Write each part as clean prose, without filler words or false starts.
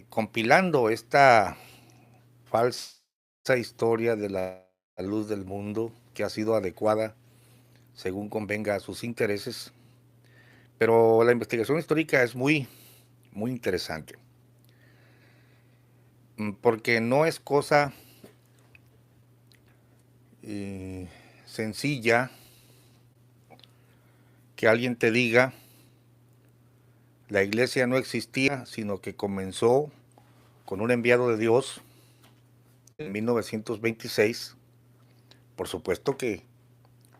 compilando esta falsa historia de la luz del mundo que ha sido adecuada según convenga a sus intereses, pero la investigación histórica es muy interesante, porque no es cosa eh, sencilla que alguien te diga la iglesia no existía, sino que comenzó con un enviado de Dios en 1926. Por supuesto que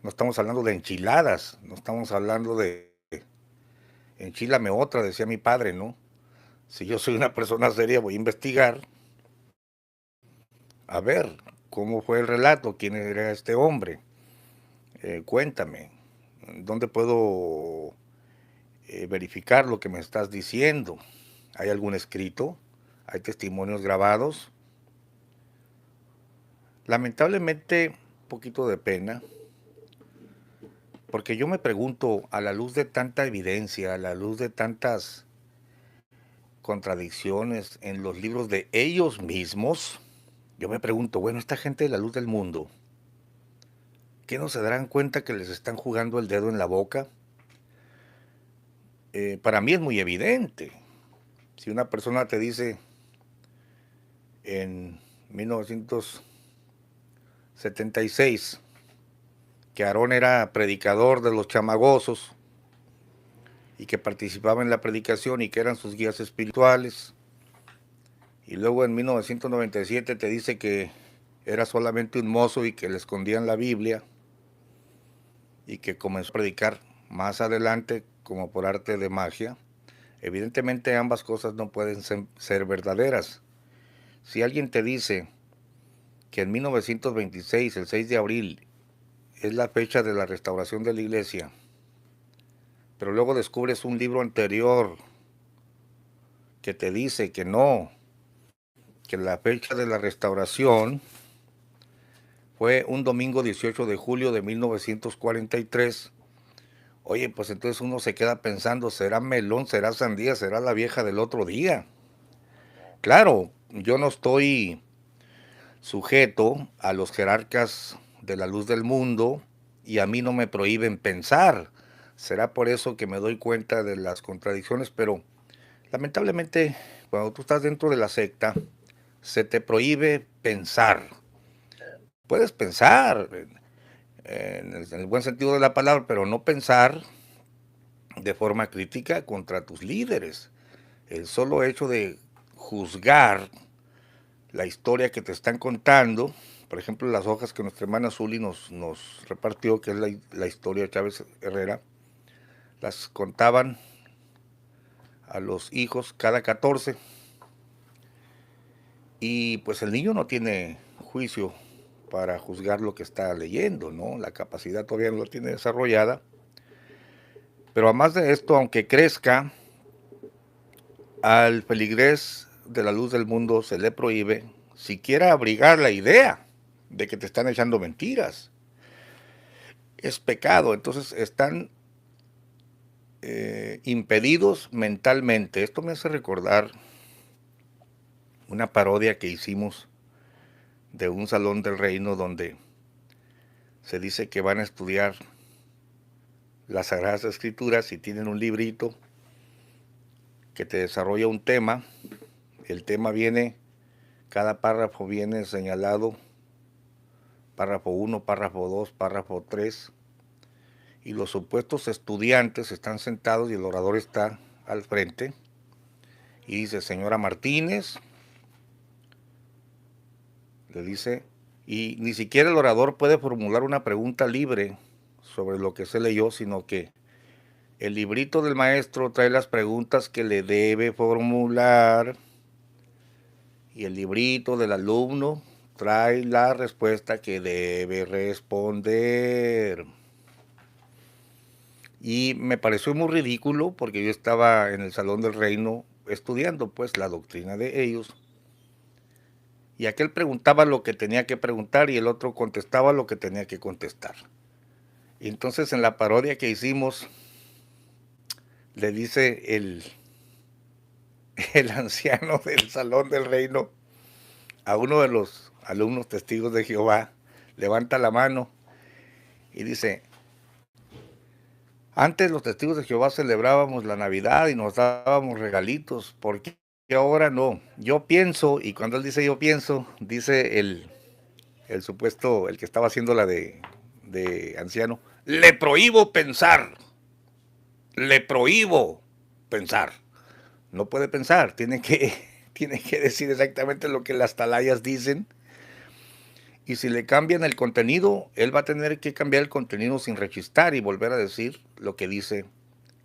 no estamos hablando de enchiladas, no estamos hablando de enchilame otra, decía mi padre, ¿no? Si yo soy una persona seria, voy a investigar, a ver cómo fue el relato, quién era este hombre, cuéntame, ¿dónde puedo verificar lo que me estás diciendo? ¿Hay algún escrito? ¿Hay testimonios grabados? Lamentablemente, un poquito de pena, porque yo me pregunto, a la luz de tanta evidencia, a la luz de tantas contradicciones en los libros de ellos mismos, yo me pregunto, bueno, esta gente de la luz del mundo, ¿qué no se darán cuenta que les están jugando el dedo en la boca? Para mí es muy evidente. Si una persona te dice en 1976 que Aarón era predicador de los chamagosos y que participaba en la predicación y que eran sus guías espirituales, y luego en 1997 te dice que era solamente un mozo y que le escondían la Biblia, y que comenzó a predicar más adelante como por arte de magia, evidentemente ambas cosas no pueden ser verdaderas. Si alguien te dice que en 1926, el 6 de abril, es la fecha de la restauración de la iglesia, pero luego descubres un libro anterior que te dice que no, que la fecha de la restauración fue un domingo 18 de julio de 1943, oye, pues entonces uno se queda pensando, ¿será melón, será sandía, será la vieja del otro día? Claro, yo no estoy sujeto a los jerarcas de la luz del mundo y a mí no me prohíben pensar. Será por eso que me doy cuenta de las contradicciones, pero lamentablemente cuando tú estás dentro de la secta, se te prohíbe pensar. Puedes pensar en el buen sentido de la palabra, pero no pensar de forma crítica contra tus líderes. El solo hecho de juzgar la historia que te están contando, por ejemplo, las hojas que nuestra hermana Zuli nos repartió, que es la historia de Chávez Herrera, las contaban a los hijos cada 14 y pues el niño no tiene juicio para juzgar lo que está leyendo, ¿no? La capacidad todavía no la tiene desarrollada, pero además de esto, aunque crezca, al feligrés de la luz del mundo se le prohíbe siquiera abrigar la idea de que te están echando mentiras. Es pecado, entonces están impedidos mentalmente. Esto me hace recordar una parodia que hicimos de un salón del reino donde se dice que van a estudiar las Sagradas Escrituras y tienen un librito que te desarrolla un tema. El tema viene, cada párrafo viene señalado, párrafo 1, párrafo 2, párrafo 3, y los supuestos estudiantes están sentados y el orador está al frente y dice, señora Martínez, le dice, y ni siquiera el orador puede formular una pregunta libre sobre lo que se leyó, sino que el librito del maestro trae las preguntas que le debe formular y el librito del alumno trae la respuesta que debe responder. Y me pareció muy ridículo porque yo estaba en el Salón del Reino estudiando pues la doctrina de ellos. Y aquel preguntaba lo que tenía que preguntar y el otro contestaba lo que tenía que contestar. Y entonces en la parodia que hicimos, le dice el anciano del Salón del Reino a uno de los alumnos testigos de Jehová, levanta la mano y dice: antes los testigos de Jehová celebrábamos la Navidad y nos dábamos regalitos, ¿por qué ahora no? Yo pienso, y cuando él dice yo pienso, dice el supuesto, el que estaba haciendo la de anciano, le prohíbo pensar, le prohíbo pensar. No puede pensar, tiene que decir exactamente lo que las talayas dicen. Y si le cambian el contenido, él va a tener que cambiar el contenido sin rechistar y volver a decir lo que dice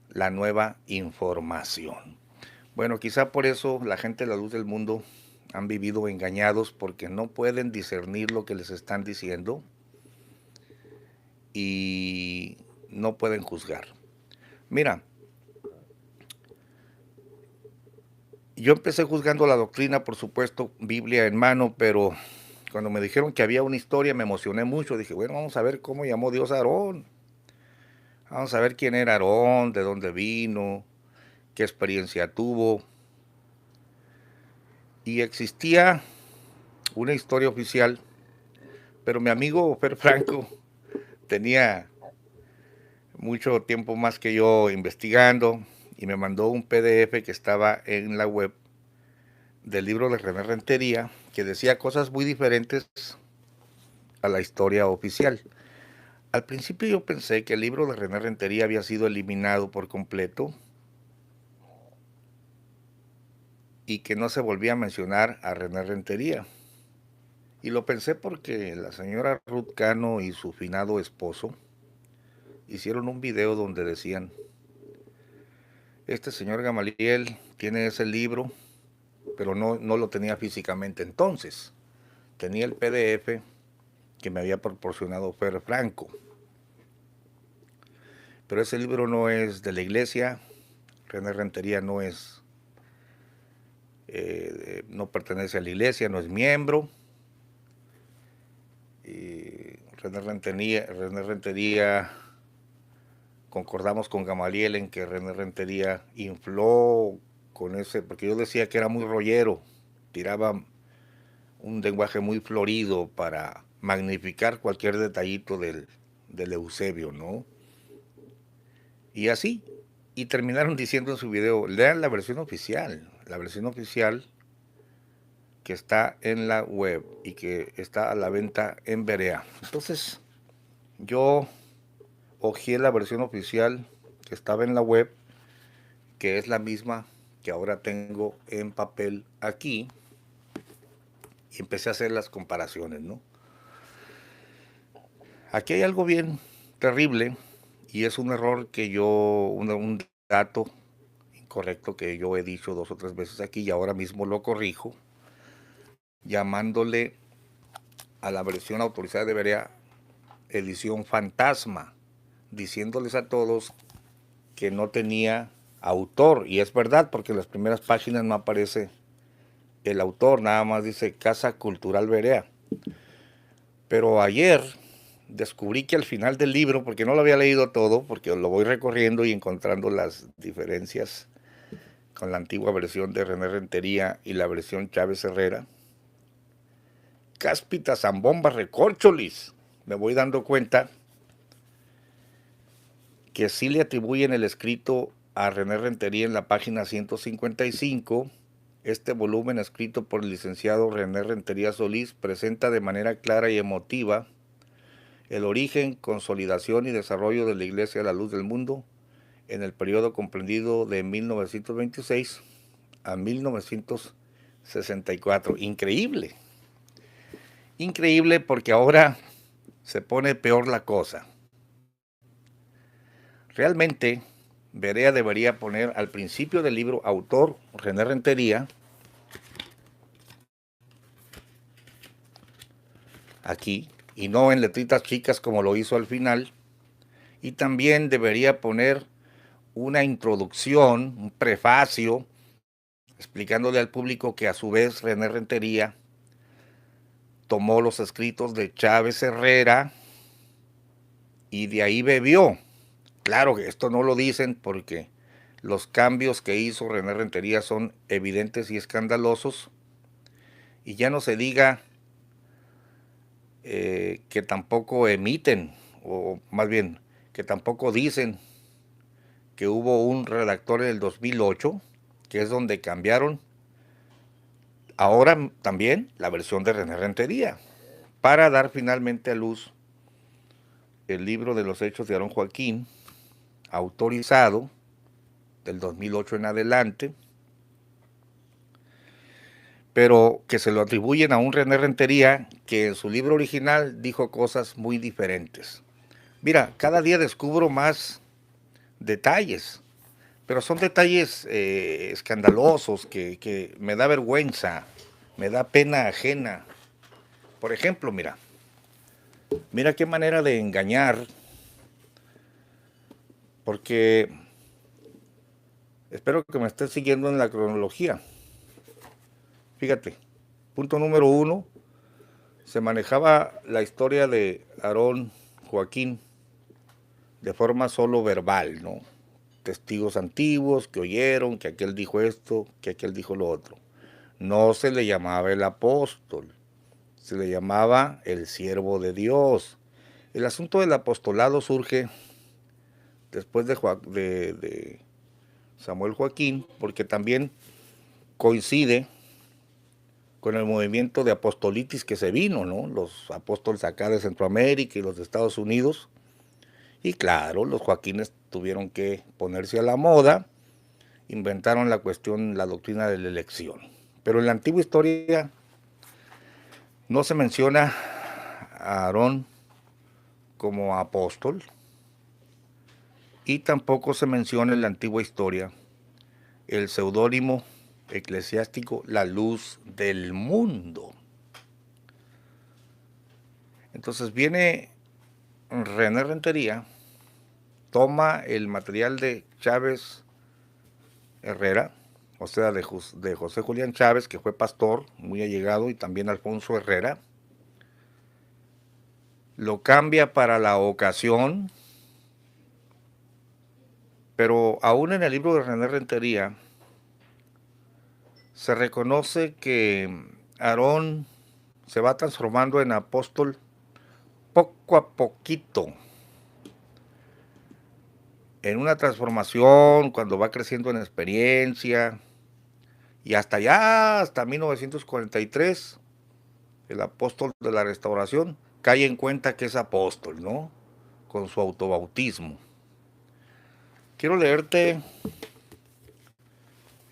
la nueva información. Bueno, quizá por eso la gente de la luz del mundo han vivido engañados porque no pueden discernir lo que les están diciendo y no pueden juzgar. Mira, yo empecé juzgando la doctrina, por supuesto, Biblia en mano, pero cuando me dijeron que había una historia me emocioné mucho. Dije, bueno, vamos a ver cómo llamó Dios a Aarón. Vamos a ver quién era Aarón, de dónde vino, qué experiencia tuvo. Y existía una historia oficial, pero mi amigo Fer Franco tenía mucho tiempo más que yo investigando y me mandó un PDF que estaba en la web del libro de René Rentería, que decía cosas muy diferentes a la historia oficial. Al principio yo pensé que el libro de René Rentería había sido eliminado por completo y que no se volvía a mencionar a René Rentería. Y lo pensé porque la señora Ruth Cano y su finado esposo hicieron un video donde decían: este señor Gamaliel tiene ese libro, pero no lo tenía físicamente entonces. Tenía el PDF que me había proporcionado Fer Franco. Pero ese libro no es de la iglesia. René Rentería no es, no pertenece a la iglesia, no es miembro. René Rentería, concordamos con Gamaliel en que René Rentería infló con ese, porque yo decía que era muy rollero, tiraba un lenguaje muy florido para magnificar cualquier detallito del Eusebio, ¿no? Y así, y terminaron diciendo en su video, lean la versión oficial que está en la web y que está a la venta en Berea. Entonces, yo hojeé la versión oficial que estaba en la web, que es la misma que ahora tengo en papel aquí, y empecé a hacer las comparaciones, ¿no? Aquí hay algo bien terrible y es un error que un dato incorrecto que yo he dicho 2 o 3 veces aquí y ahora mismo lo corrijo, llamándole a la versión autorizada de Berea edición fantasma, diciéndoles a todos que no tenía autor, y es verdad porque en las primeras páginas no aparece el autor, nada más dice Casa Cultural Berea. Pero ayer descubrí que al final del libro, porque no lo había leído todo, porque lo voy recorriendo y encontrando las diferencias con la antigua versión de René Rentería y la versión Chávez Herrera, cáspita, zambomba, recorcholis, me voy dando cuenta que sí le atribuyen el escrito a René Rentería en la página 155. Este volumen, escrito por el licenciado René Rentería Solís, presenta de manera clara y emotiva el origen, consolidación y desarrollo de la Iglesia de la Luz del Mundo en el periodo comprendido de 1926 a 1964. Increíble. Increíble porque ahora se pone peor la cosa. Realmente, Berea debería poner al principio del libro autor René Rentería, aquí, y no en letritas chicas como lo hizo al final. Y también debería poner una introducción, un prefacio, explicándole al público que a su vez René Rentería tomó los escritos de Chávez Herrera y de ahí bebió. Claro que esto no lo dicen porque Los cambios que hizo René Rentería son evidentes y escandalosos. Y ya no se diga que tampoco emiten, o más bien, que tampoco dicen que hubo un redactor en el 2008, que es donde cambiaron ahora también la versión de René Rentería, para dar finalmente a luz el libro de los hechos de Aarón Joaquín, autorizado del 2008 en adelante, pero que se lo atribuyen a un René Rentería que en su libro original dijo cosas muy diferentes. Mira, cada día descubro más detalles, pero son detalles escandalosos que me da vergüenza, me da pena ajena. Por ejemplo, mira qué manera de engañar, porque espero que me estés siguiendo en la cronología. Fíjate, punto número 1, se manejaba la historia de Aarón Joaquín de forma solo verbal, ¿no? Testigos antiguos que oyeron que aquel dijo esto, que aquel dijo lo otro. No se le llamaba el apóstol, se le llamaba el siervo de Dios. El asunto del apostolado surge después de Samuel Joaquín, porque también coincide con el movimiento de apostolitis que se vino, ¿no? Los apóstoles acá de Centroamérica y los de Estados Unidos. Y claro, los Joaquines tuvieron que ponerse a la moda, inventaron la cuestión, la doctrina de la elección. Pero en la antigua historia no se menciona a Aarón como apóstol y tampoco se menciona en la antigua historia el seudónimo eclesiástico La Luz del Mundo. Entonces viene René Rentería, toma el material de Chávez Herrera, o sea, de José Julián Chávez, que fue pastor, muy allegado, y también Alfonso Herrera, lo cambia para la ocasión, pero aún en el libro de René Rentería se reconoce que Aarón se va transformando en apóstol poco a poquito, en una transformación cuando va creciendo en experiencia, y hasta 1943, el apóstol de la restauración cae en cuenta que es apóstol, ¿no? Con su autobautismo. Quiero leerte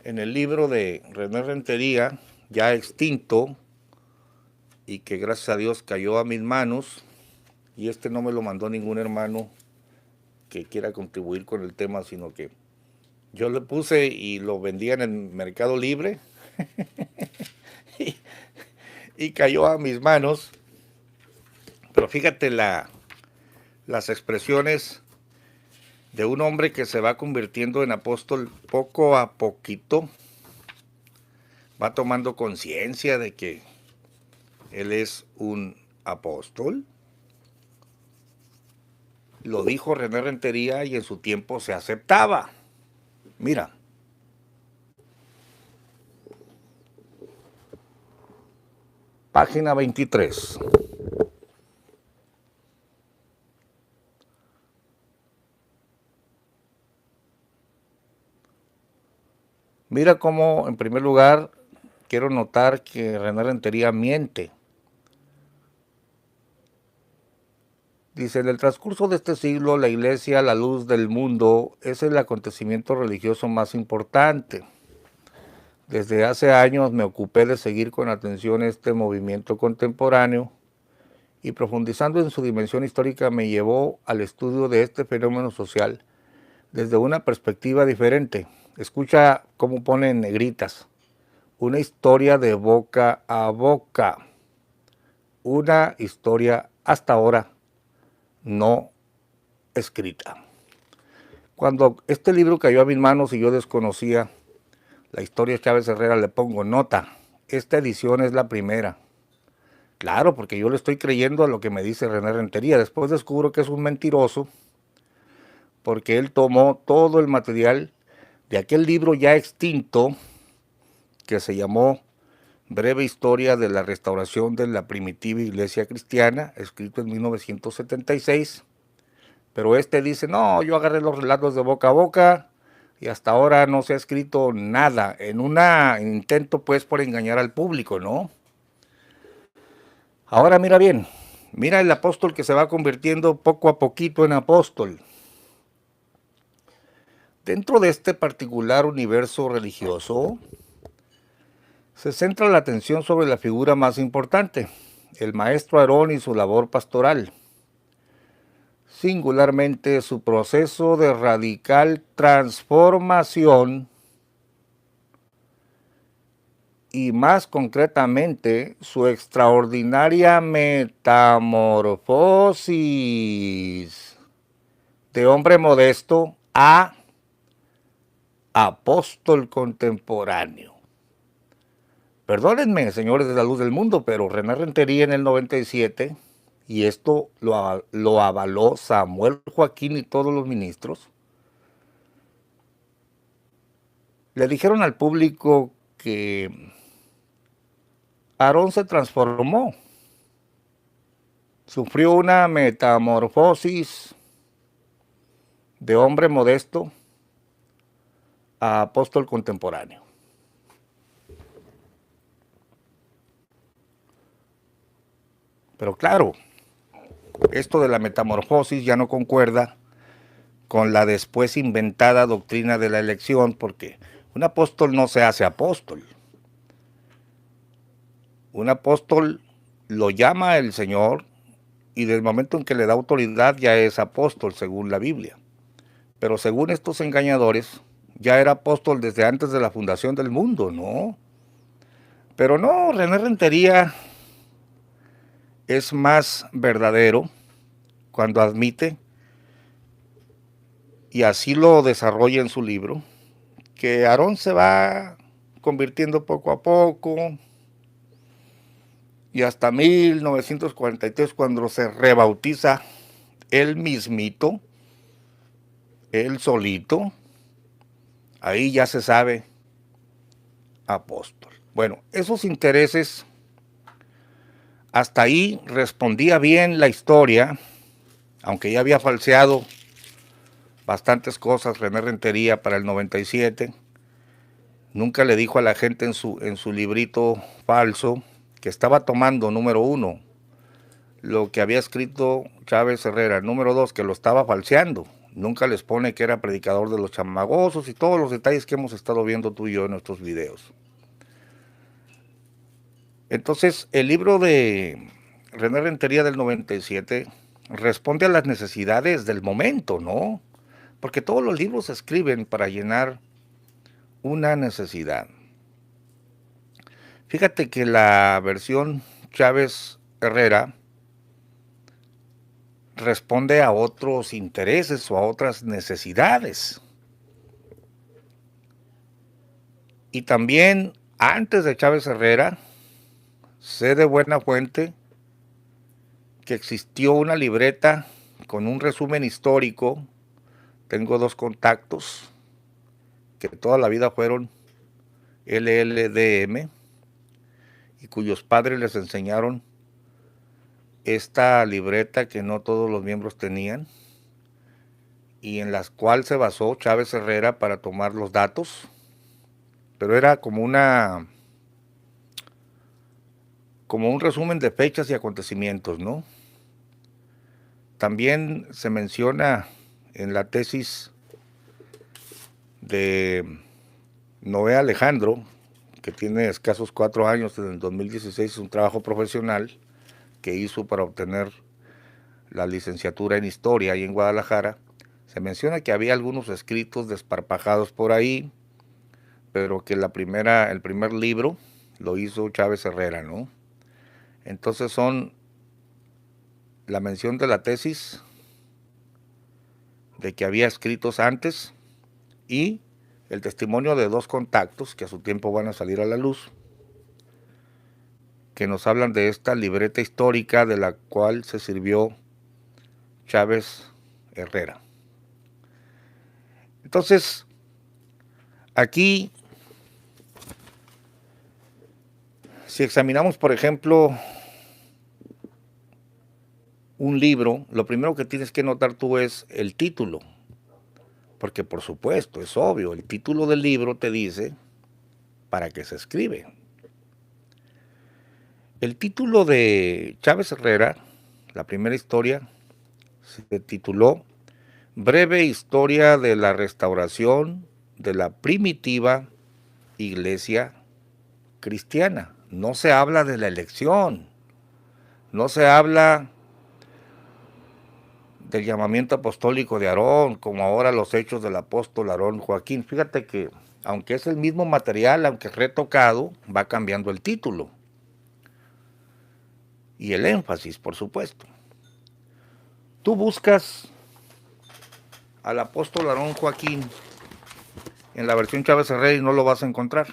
en el libro de René Rentería, ya extinto, y que gracias a Dios cayó a mis manos, y este no me lo mandó ningún hermano que quiera contribuir con el tema, sino que yo le puse y lo vendía en el Mercado Libre, y cayó a mis manos. Pero fíjate las expresiones de un hombre que se va convirtiendo en apóstol poco a poquito, va tomando conciencia de que él es un apóstol. Lo dijo René Rentería y en su tiempo se aceptaba. Mira, página 23. Mira cómo, en primer lugar, quiero notar que René Rentería miente. Dice, en el transcurso de este siglo, la Iglesia, la luz del mundo, es el acontecimiento religioso más importante. Desde hace años me ocupé de seguir con atención este movimiento contemporáneo y profundizando en su dimensión histórica me llevó al estudio de este fenómeno social desde una perspectiva diferente. Escucha cómo pone en negritas. Una historia de boca a boca. Una historia hasta ahora no escrita. Cuando este libro cayó a mis manos y yo desconocía la historia de Chávez Herrera, le pongo nota. Esta edición es la primera. Claro, porque yo le estoy creyendo a lo que me dice René Rentería. Después descubro que es un mentiroso porque él tomó todo el material de aquel libro ya extinto que se llamó Breve Historia de la Restauración de la Primitiva Iglesia Cristiana, escrito en 1976. Pero este dice, no, yo agarré los relatos de boca a boca y hasta ahora no se ha escrito nada, en un intento pues por engañar al público, ¿no? Ahora mira bien, mira el apóstol que se va convirtiendo poco a poquito en apóstol. Dentro de este particular universo religioso, se centra la atención sobre la figura más importante, el maestro Aarón y su labor pastoral. Singularmente su proceso de radical transformación y más concretamente su extraordinaria metamorfosis de hombre modesto a apóstol contemporáneo. Perdónenme, señores de la luz del mundo, pero René Rentería en el 97, y esto lo avaló Samuel Joaquín y todos los ministros, le dijeron al público que Aarón se transformó, sufrió una metamorfosis de hombre modesto a apóstol contemporáneo. Pero claro, esto de la metamorfosis ya no concuerda con la después inventada doctrina de la elección, porque un apóstol no se hace apóstol. Un apóstol lo llama el Señor y desde el momento en que le da autoridad ya es apóstol según la Biblia. Pero según estos engañadores, ya era apóstol desde antes de la fundación del mundo, ¿no? Pero no, René Rentería es más verdadero cuando admite, y así lo desarrolla en su libro, que Aarón se va convirtiendo poco a poco, y hasta 1943, cuando se rebautiza él mismito, él solito, ahí ya se sabe apóstol. Bueno, esos intereses, hasta ahí respondía bien la historia, aunque ya había falseado bastantes cosas René Rentería para el 97. Nunca le dijo a la gente en su librito falso que estaba tomando, número uno, lo que había escrito Chávez Herrera, número dos, que lo estaba falseando. Nunca les pone que era predicador de los chamagosos y todos los detalles que hemos estado viendo tú y yo en nuestros videos. Entonces, el libro de René Rentería del 97 responde a las necesidades del momento, ¿no? Porque todos los libros se escriben para llenar una necesidad. Fíjate que la versión Chávez Herrera responde a otros intereses o a otras necesidades. Y también antes de Chávez Herrera, sé de buena fuente que existió una libreta con un resumen histórico. Tengo dos contactos que toda la vida fueron LLDM y cuyos padres les enseñaron esta libreta que no todos los miembros tenían y en la cual se basó Chávez Herrera para tomar los datos, pero era como un resumen de fechas y acontecimientos, ¿no? También se menciona en la tesis de Noé Alejandro, que tiene escasos 4 años, en el 2016, un trabajo profesional que hizo para obtener la licenciatura en Historia ahí en Guadalajara. Se menciona que había algunos escritos desparpajados por ahí, pero que el primer libro lo hizo Chávez Herrera, ¿no? Entonces son la mención de la tesis, de que había escritos antes, y el testimonio de dos contactos que a su tiempo van a salir a la luz, que nos hablan de esta libreta histórica de la cual se sirvió Chávez Herrera. Entonces, Aquí, si examinamos, por ejemplo, un libro, lo primero que tienes que notar tú es el título, porque por supuesto, es obvio, el título del libro te dice para qué se escribe. El título de Chávez Herrera, la primera historia, se tituló Breve historia de la restauración de la primitiva iglesia cristiana. No se habla de la elección, no se habla del llamamiento apostólico de Aarón, como ahora los hechos del apóstol Aarón Joaquín. Fíjate que, aunque es el mismo material, aunque retocado, va cambiando el título y el énfasis, por supuesto. Tú buscas al apóstol Aarón Joaquín en la versión Chávez Herrera y no lo vas a encontrar.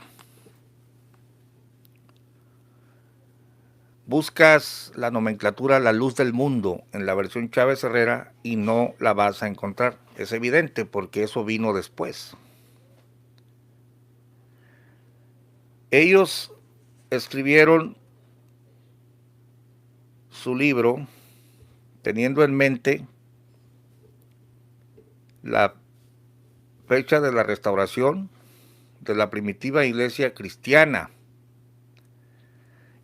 Buscas la nomenclatura La Luz del Mundo en la versión Chávez Herrera y no la vas a encontrar. Es evidente porque eso vino después. Ellos escribieron su libro teniendo en mente la fecha de la restauración de la primitiva iglesia cristiana,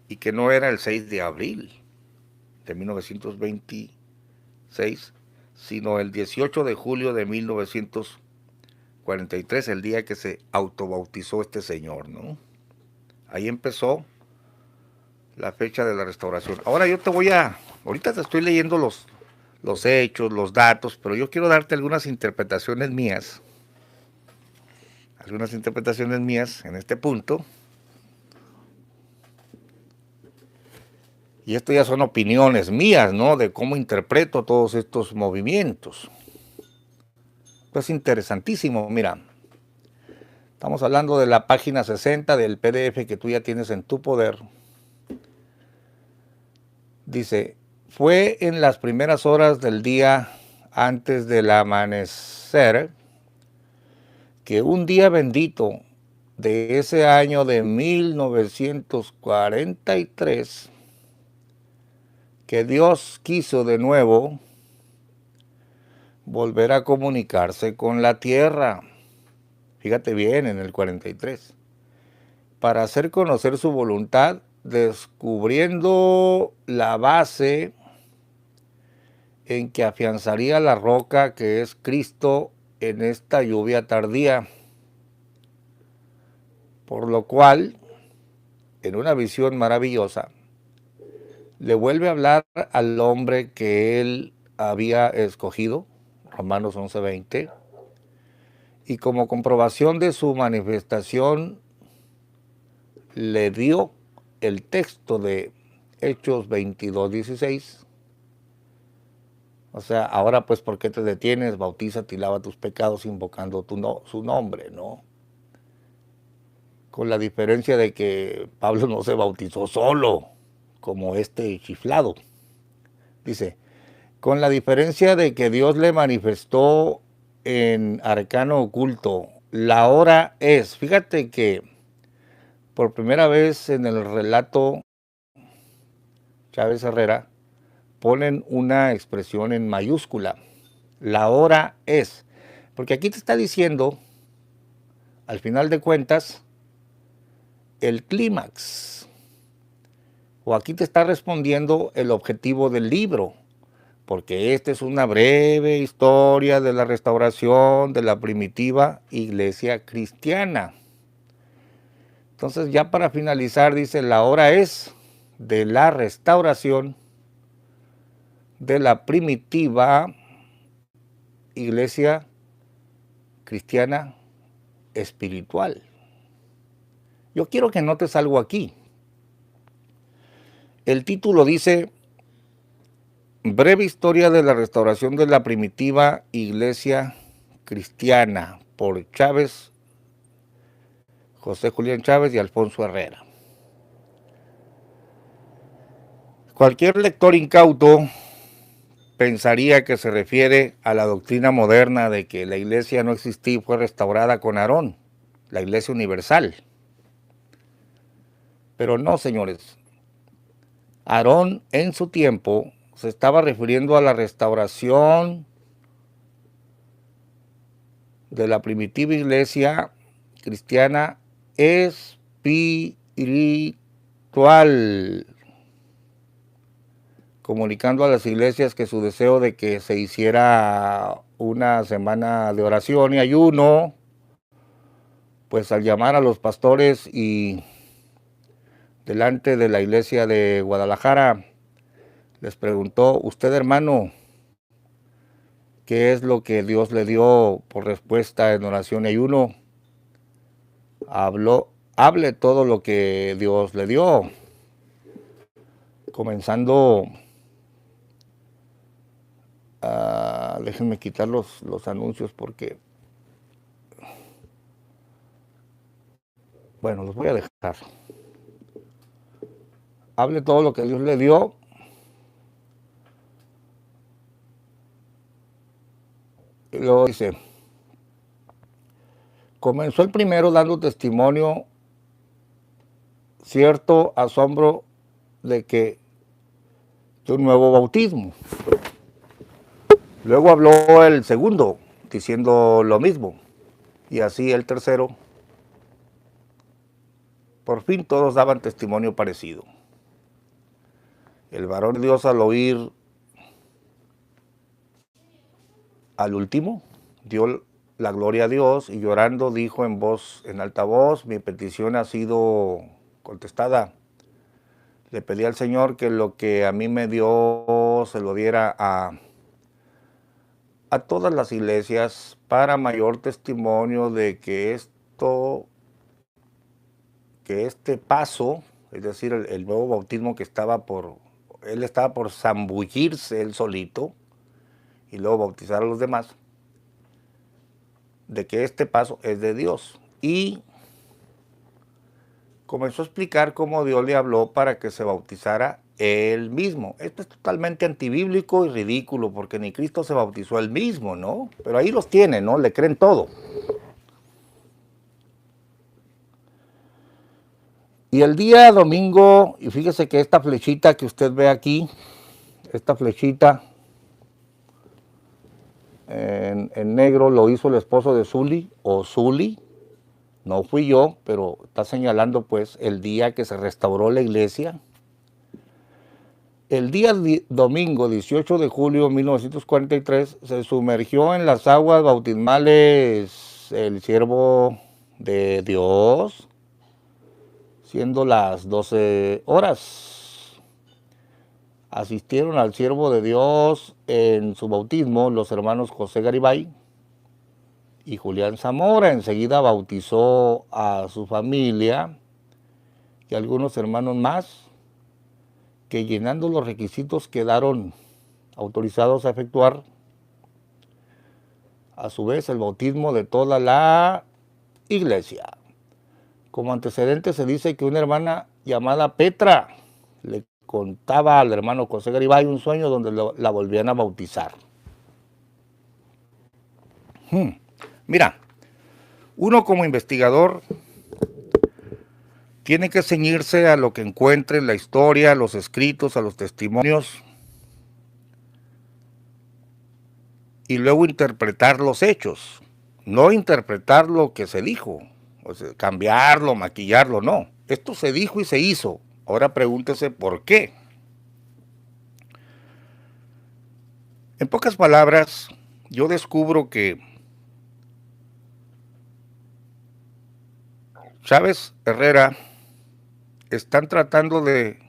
y que no era el 6 de abril de 1926, sino el 18 de julio de 1943, el día que se autobautizó este señor, ¿no? Ahí empezó la fecha de la restauración. Ahora ahorita te estoy leyendo los hechos, los datos, pero yo quiero darte algunas interpretaciones mías en este punto. Y esto ya son opiniones mías, ¿no? De cómo interpreto todos estos movimientos. Pues interesantísimo, mira. Estamos hablando de la página 60 del PDF que tú ya tienes en tu poder. Dice, fue en las primeras horas del día antes del amanecer que un día bendito de ese año de 1943, que Dios quiso de nuevo volver a comunicarse con la tierra, fíjate bien, en el 43, para hacer conocer su voluntad, descubriendo la base en que afianzaría la roca que es Cristo en esta lluvia tardía, por lo cual, en una visión maravillosa, le vuelve a hablar al hombre que él había escogido, Romanos 11:20, y como comprobación de su manifestación le dio el texto de Hechos 22:16. O sea, ahora pues, ¿por qué te detienes? Bautízate y lava tus pecados invocando su nombre, ¿no? Con la diferencia de que Pablo no se bautizó solo, como este chiflado. Dice, con la diferencia de que Dios le manifestó en arcano oculto, la hora es. Fíjate que por primera vez en el relato Chávez Herrera ponen una expresión en mayúscula. La hora es. Porque aquí te está diciendo, al final de cuentas, el clímax. O aquí te está respondiendo el objetivo del libro. Porque esta es una breve historia de la restauración de la primitiva iglesia cristiana. Entonces, ya para finalizar, dice, la hora es de la restauración de la primitiva iglesia cristiana espiritual. Yo quiero que notes algo aquí. El título dice, Breve historia de la restauración de la primitiva iglesia cristiana, por Chávez, José Julián Chávez y Alfonso Herrera. Cualquier lector incauto pensaría que se refiere a la doctrina moderna de que la iglesia no existía y fue restaurada con Aarón. la Iglesia Universal. Pero no, señores. Aarón en su tiempo se estaba refiriendo a la restauración de la primitiva iglesia cristiana espiritual, comunicando a las iglesias que su deseo de que se hiciera una semana de oración y ayuno, pues al llamar a los pastores y delante de la iglesia de Guadalajara, les preguntó: usted, hermano, ¿qué es lo que Dios le dio por respuesta en oración y ayuno? Hable todo lo que Dios le dio. Comenzando, déjenme quitar los anuncios porque, bueno, los voy a dejar. Hable todo lo que Dios le dio. Y luego dice: comenzó el primero dando testimonio, cierto asombro de un nuevo bautismo. Luego habló el segundo, diciendo lo mismo. Y así el tercero. Por fin todos daban testimonio parecido. El varón de Dios, al oír al último, dio la gloria a Dios y llorando dijo en alta voz: mi petición ha sido contestada. Le pedí al Señor que lo que a mí me dio se lo diera a todas las iglesias para mayor testimonio de que este paso, es decir, el nuevo bautismo él estaba por zambullirse él solito y luego bautizar a los demás, de que este paso es de Dios. Y comenzó a explicar cómo Dios le habló para que se bautizara él mismo. Esto es totalmente antibíblico y ridículo, porque ni Cristo se bautizó él mismo, ¿no? Pero ahí los tiene, ¿no? Le creen todo. Y el día domingo, y fíjese que esta flechita que usted ve aquí, esta flechita en negro lo hizo el esposo de Zuli, o Zuli, no fui yo, pero está señalando pues el día que se restauró la iglesia. El día domingo 18 de julio de 1943 se sumergió en las aguas bautismales el siervo de Dios, siendo las 12 horas. Asistieron al siervo de Dios en su bautismo los hermanos José Garibay y Julián Zamora. Enseguida bautizó a su familia y algunos hermanos más, que llenando los requisitos quedaron autorizados a efectuar a su vez el bautismo de toda la iglesia. Como antecedente se dice que una hermana llamada Petra le contaba al hermano José Garibay un sueño donde la volvían a bautizar. Mira, uno como investigador tiene que ceñirse a lo que encuentre en la historia, a los escritos, a los testimonios, y luego interpretar los hechos, no interpretar lo que se dijo, o sea, cambiarlo, maquillarlo, no. Esto se dijo y se hizo. Ahora pregúntese por qué. En pocas palabras, yo descubro que Chávez Herrera están tratando de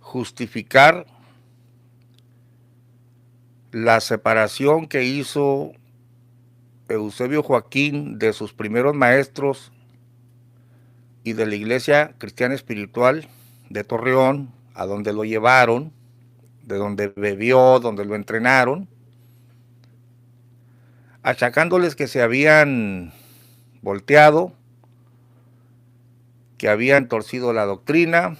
justificar la separación que hizo Eusebio Joaquín de sus primeros maestros y de la Iglesia Cristiana Espiritual de Torreón, a donde lo llevaron, de donde bebió, donde lo entrenaron, achacándoles que se habían volteado, que habían torcido la doctrina.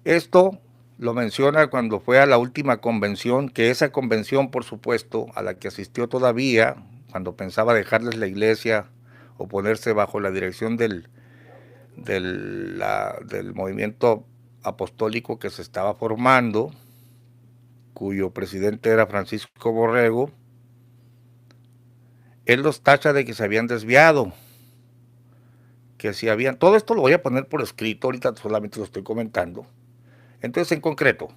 Esto lo menciona cuando fue a la última convención, que esa convención, por supuesto, a la que asistió todavía, cuando pensaba dejarles la iglesia o ponerse bajo la dirección del movimiento apostólico que se estaba formando, cuyo presidente era Francisco Borrego. Él los tacha de que se habían desviado, que si habían, todo esto lo voy a poner por escrito, ahorita solamente lo estoy comentando. Entonces, en concreto,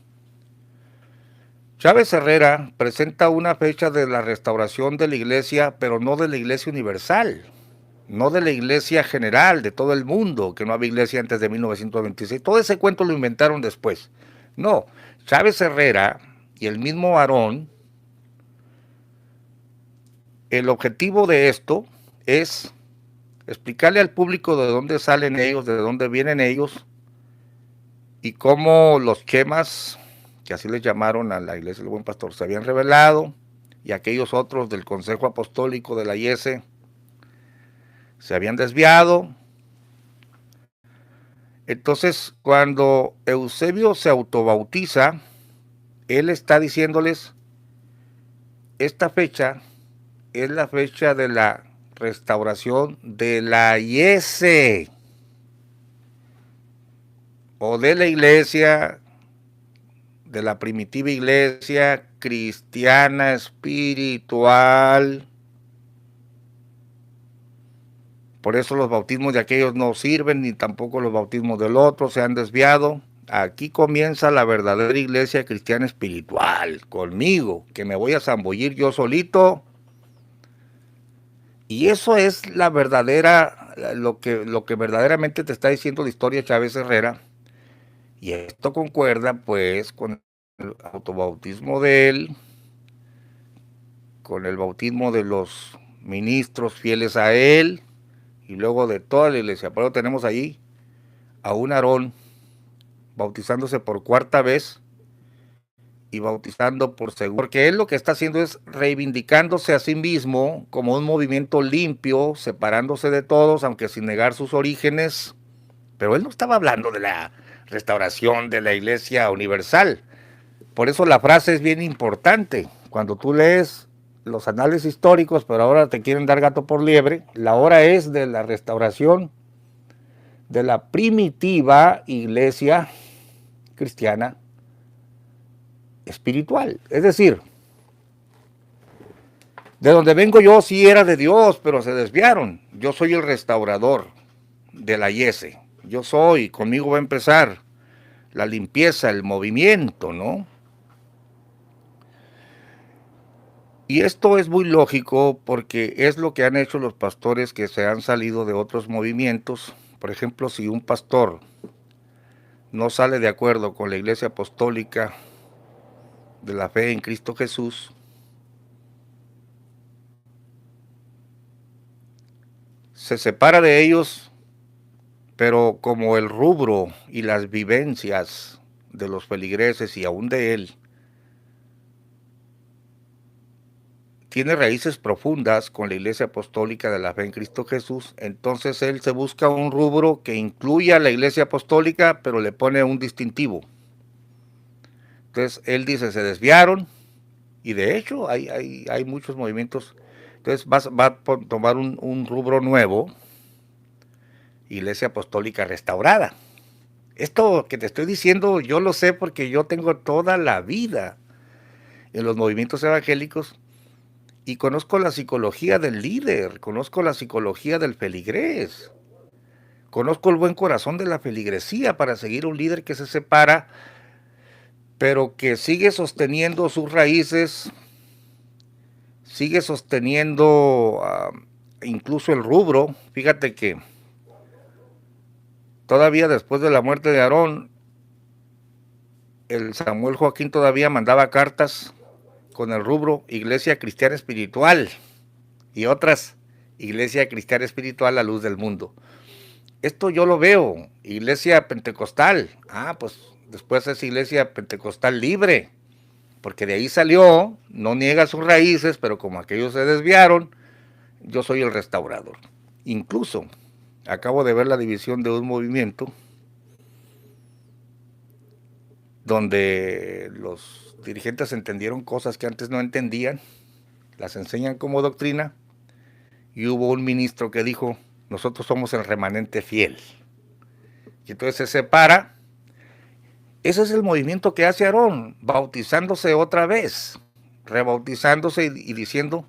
Chávez Herrera presenta una fecha de la restauración de la iglesia, pero no de la iglesia universal, no de la iglesia general, de todo el mundo, que no había iglesia antes de 1926. Todo ese cuento lo inventaron después. No, Chávez Herrera y el mismo Aarón, el objetivo de esto es explicarle al público de dónde salen ellos, de dónde vienen ellos, y cómo los chemas, que así les llamaron a la iglesia del Buen Pastor, se habían revelado, y aquellos otros del Consejo Apostólico de la IESE se habían desviado. Entonces, cuando Eusebio se autobautiza, él está diciéndoles, esta fecha es la fecha de la restauración de la IESE, o de la iglesia, de la primitiva iglesia cristiana espiritual. Por eso los bautismos de aquellos no sirven, ni tampoco los bautismos del otro, se han desviado. Aquí comienza la verdadera iglesia cristiana espiritual, conmigo, que me voy a zambullir yo solito. Y eso es la verdadera, lo que verdaderamente te está diciendo la historia de Chávez Herrera. Y esto concuerda pues con el autobautismo de él, con el bautismo de los ministros fieles a él, y luego de toda la iglesia. Pero tenemos ahí a un Aarón bautizándose por cuarta vez y bautizando por segunda, porque él lo que está haciendo es reivindicándose a sí mismo como un movimiento limpio, separándose de todos, aunque sin negar sus orígenes. Pero él no estaba hablando de la restauración de la iglesia universal. Por eso la frase es bien importante. Cuando tú lees los anales históricos, pero ahora te quieren dar gato por liebre, la hora es de la restauración de la primitiva iglesia cristiana espiritual. Es decir, de donde vengo yo sí era de Dios, pero se desviaron. Yo soy el restaurador de la IESE. Yo soy, conmigo va a empezar la limpieza, el movimiento, ¿no? Y esto es muy lógico porque es lo que han hecho los pastores que se han salido de otros movimientos. Por ejemplo, si un pastor no sale de acuerdo con la Iglesia Apostólica de la Fe en Cristo Jesús, se separa de ellos, pero como el rubro y las vivencias de los feligreses y aún de él tiene raíces profundas con la Iglesia Apostólica de la Fe en Cristo Jesús, entonces él se busca un rubro que incluya a la Iglesia Apostólica, pero le pone un distintivo. Entonces él dice, se desviaron, y de hecho hay muchos movimientos. Entonces va a tomar un rubro nuevo, Iglesia Apostólica Restaurada. Esto que te estoy diciendo yo lo sé porque yo tengo toda la vida en los movimientos evangélicos y conozco la psicología del líder, conozco la psicología del feligrés, conozco el buen corazón de la feligresía para seguir un líder que se separa, pero que sigue sosteniendo sus raíces, sigue sosteniendo incluso el rubro. Fíjate que todavía después de la muerte de Aarón, el Samuel Joaquín todavía mandaba cartas con el rubro Iglesia Cristiana Espiritual y otras Iglesia Cristiana Espiritual, la luz del mundo. Esto yo lo veo, Iglesia Pentecostal. Pues después es Iglesia Pentecostal Libre, porque de ahí salió, no niega sus raíces, pero como aquellos se desviaron, yo soy el restaurador. Incluso acabo de ver la división de un movimiento donde los dirigentes entendieron cosas que antes no entendían, las enseñan como doctrina, y hubo un ministro que dijo, nosotros somos el remanente fiel. Y entonces se separa. Ese es el movimiento que hace Aarón, bautizándose otra vez, rebautizándose y diciendo,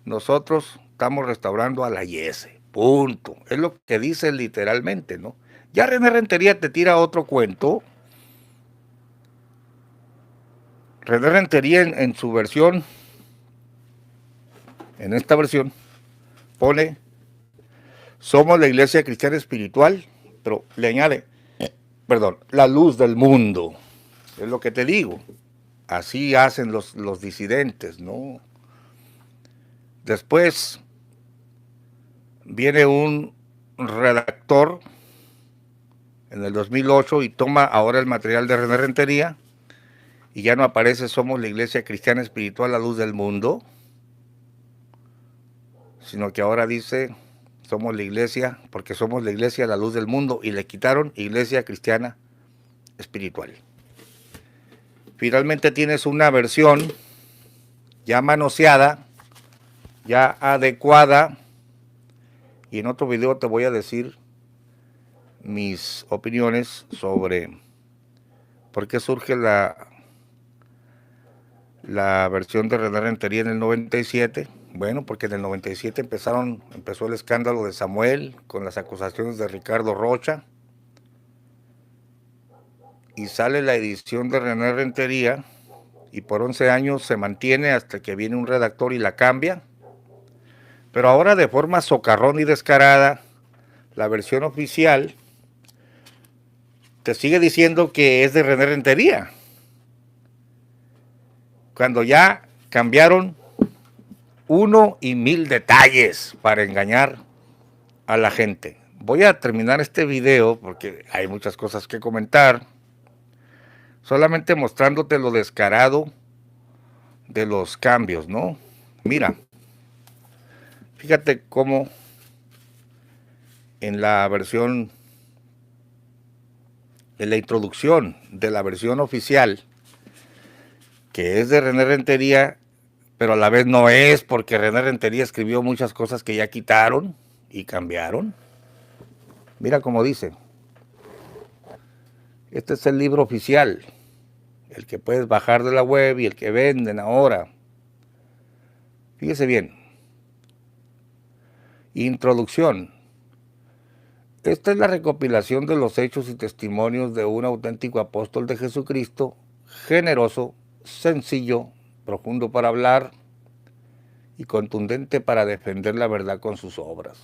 nosotros estamos restaurando a la Yese, punto. Es lo que dice literalmente, ¿no? Ya René Rentería te tira otro cuento. René Rentería en su versión, en esta versión, pone, somos la iglesia cristiana espiritual, pero le añade, perdón, la luz del mundo. Es lo que te digo. Así hacen los disidentes, ¿no? Después viene un redactor en el 2008 y toma ahora el material de René Rentería y ya no aparece somos la iglesia cristiana espiritual, la luz del mundo, sino que ahora dice somos la iglesia, porque somos la iglesia, la luz del mundo, y le quitaron iglesia cristiana espiritual. Finalmente tienes una versión ya manoseada, ya adecuada, y en otro video te voy a decir mis opiniones sobre por qué surge la versión de René Rentería en el 97. Bueno, porque en el 97 empezó el escándalo de Samuel con las acusaciones de Ricardo Rocha, y sale la edición de René Rentería y por 11 años se mantiene hasta que viene un redactor y la cambia, pero ahora de forma socarrón y descarada la versión oficial te sigue diciendo que es de René Rentería, cuando ya cambiaron 1 y 1000 detalles para engañar a la gente. Voy a terminar este video porque hay muchas cosas que comentar, solamente mostrándote lo descarado de los cambios, ¿no? Mira, fíjate cómo en la versión, en la introducción de la versión oficial, que es de René Rentería, pero a la vez no es, porque René Rentería escribió muchas cosas que ya quitaron y cambiaron. Mira cómo dice, este es el libro oficial, el que puedes bajar de la web y el que venden ahora. Fíjese bien. Introducción. Esta es la recopilación de los hechos y testimonios de un auténtico apóstol de Jesucristo, generoso, sencillo, profundo para hablar y contundente para defender la verdad con sus obras.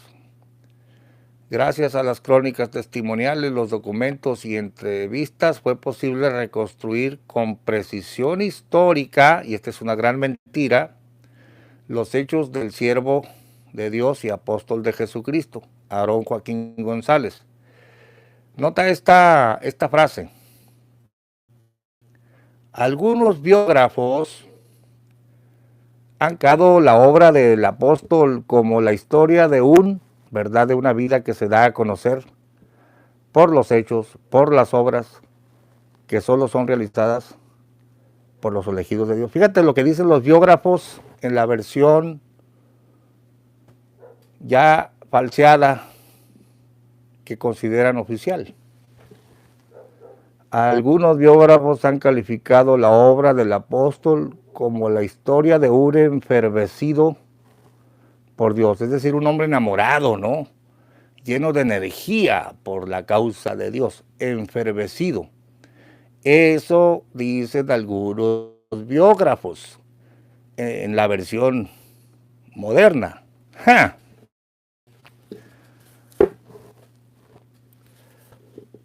Gracias a las crónicas testimoniales, los documentos y entrevistas fue posible reconstruir con precisión histórica, y esta es una gran mentira, los hechos del siervo de Dios y apóstol de Jesucristo, Aarón Joaquín González. Nota esta frase. Algunos biógrafos han dado la obra del apóstol como la historia de de una vida que se da a conocer por los hechos, por las obras que solo son realizadas por los elegidos de Dios. Fíjate lo que dicen los biógrafos en la versión ya falseada que consideran oficial. Algunos biógrafos han calificado la obra del apóstol como la historia de un enfervecido por Dios, es decir, un hombre enamorado, ¿no? Lleno de energía por la causa de Dios, enfervecido. Eso dicen algunos biógrafos en la versión moderna. ¡Ja!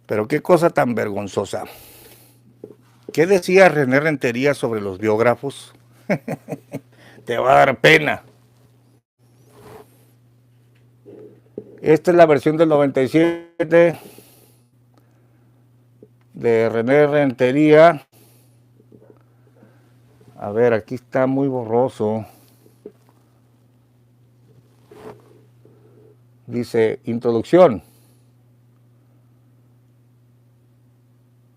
Pero qué cosa tan vergonzosa. ¿Qué decía René Rentería sobre los biógrafos? Te va a dar pena. Esta es la versión del 97 de René Rentería. A ver, aquí está muy borroso. Dice, introducción.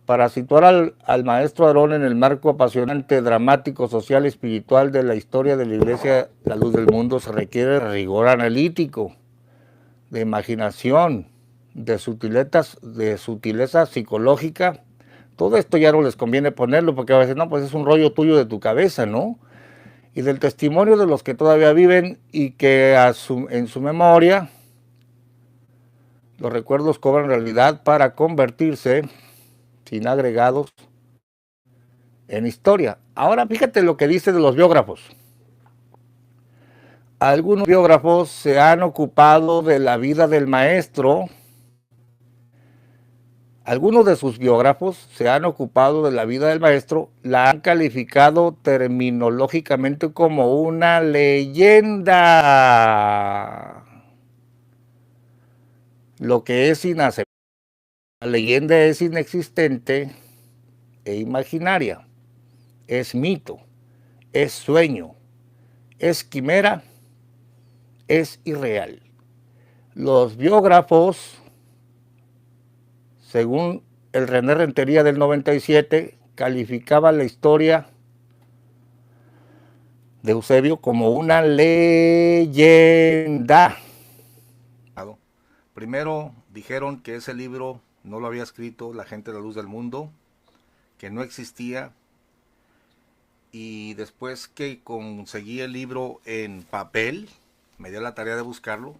Para situar al maestro Aarón en el marco apasionante, dramático, social y espiritual de la historia de la Iglesia, la luz del mundo, se requiere rigor analítico, de imaginación, de sutileza psicológica. Todo esto ya no les conviene ponerlo porque a veces, no, pues es un rollo tuyo de tu cabeza, ¿no? Y del testimonio de los que todavía viven y que en su memoria los recuerdos cobran realidad para convertirse, sin agregados, en historia. Ahora fíjate lo que dice de los biógrafos. Algunos biógrafos se han ocupado de la vida del maestro. Algunos de sus biógrafos se han ocupado de la vida del maestro, la han calificado terminológicamente como una leyenda, lo que es inaceptable. La leyenda es inexistente e imaginaria, es mito, es sueño, es quimera, es irreal. Los biógrafos, según el René Rentería del 97, calificaba la historia de Eusebio como una leyenda. Primero dijeron que ese libro no lo había escrito la gente de la luz del mundo, que no existía, y después que conseguí el libro en papel, me dio la tarea de buscarlo,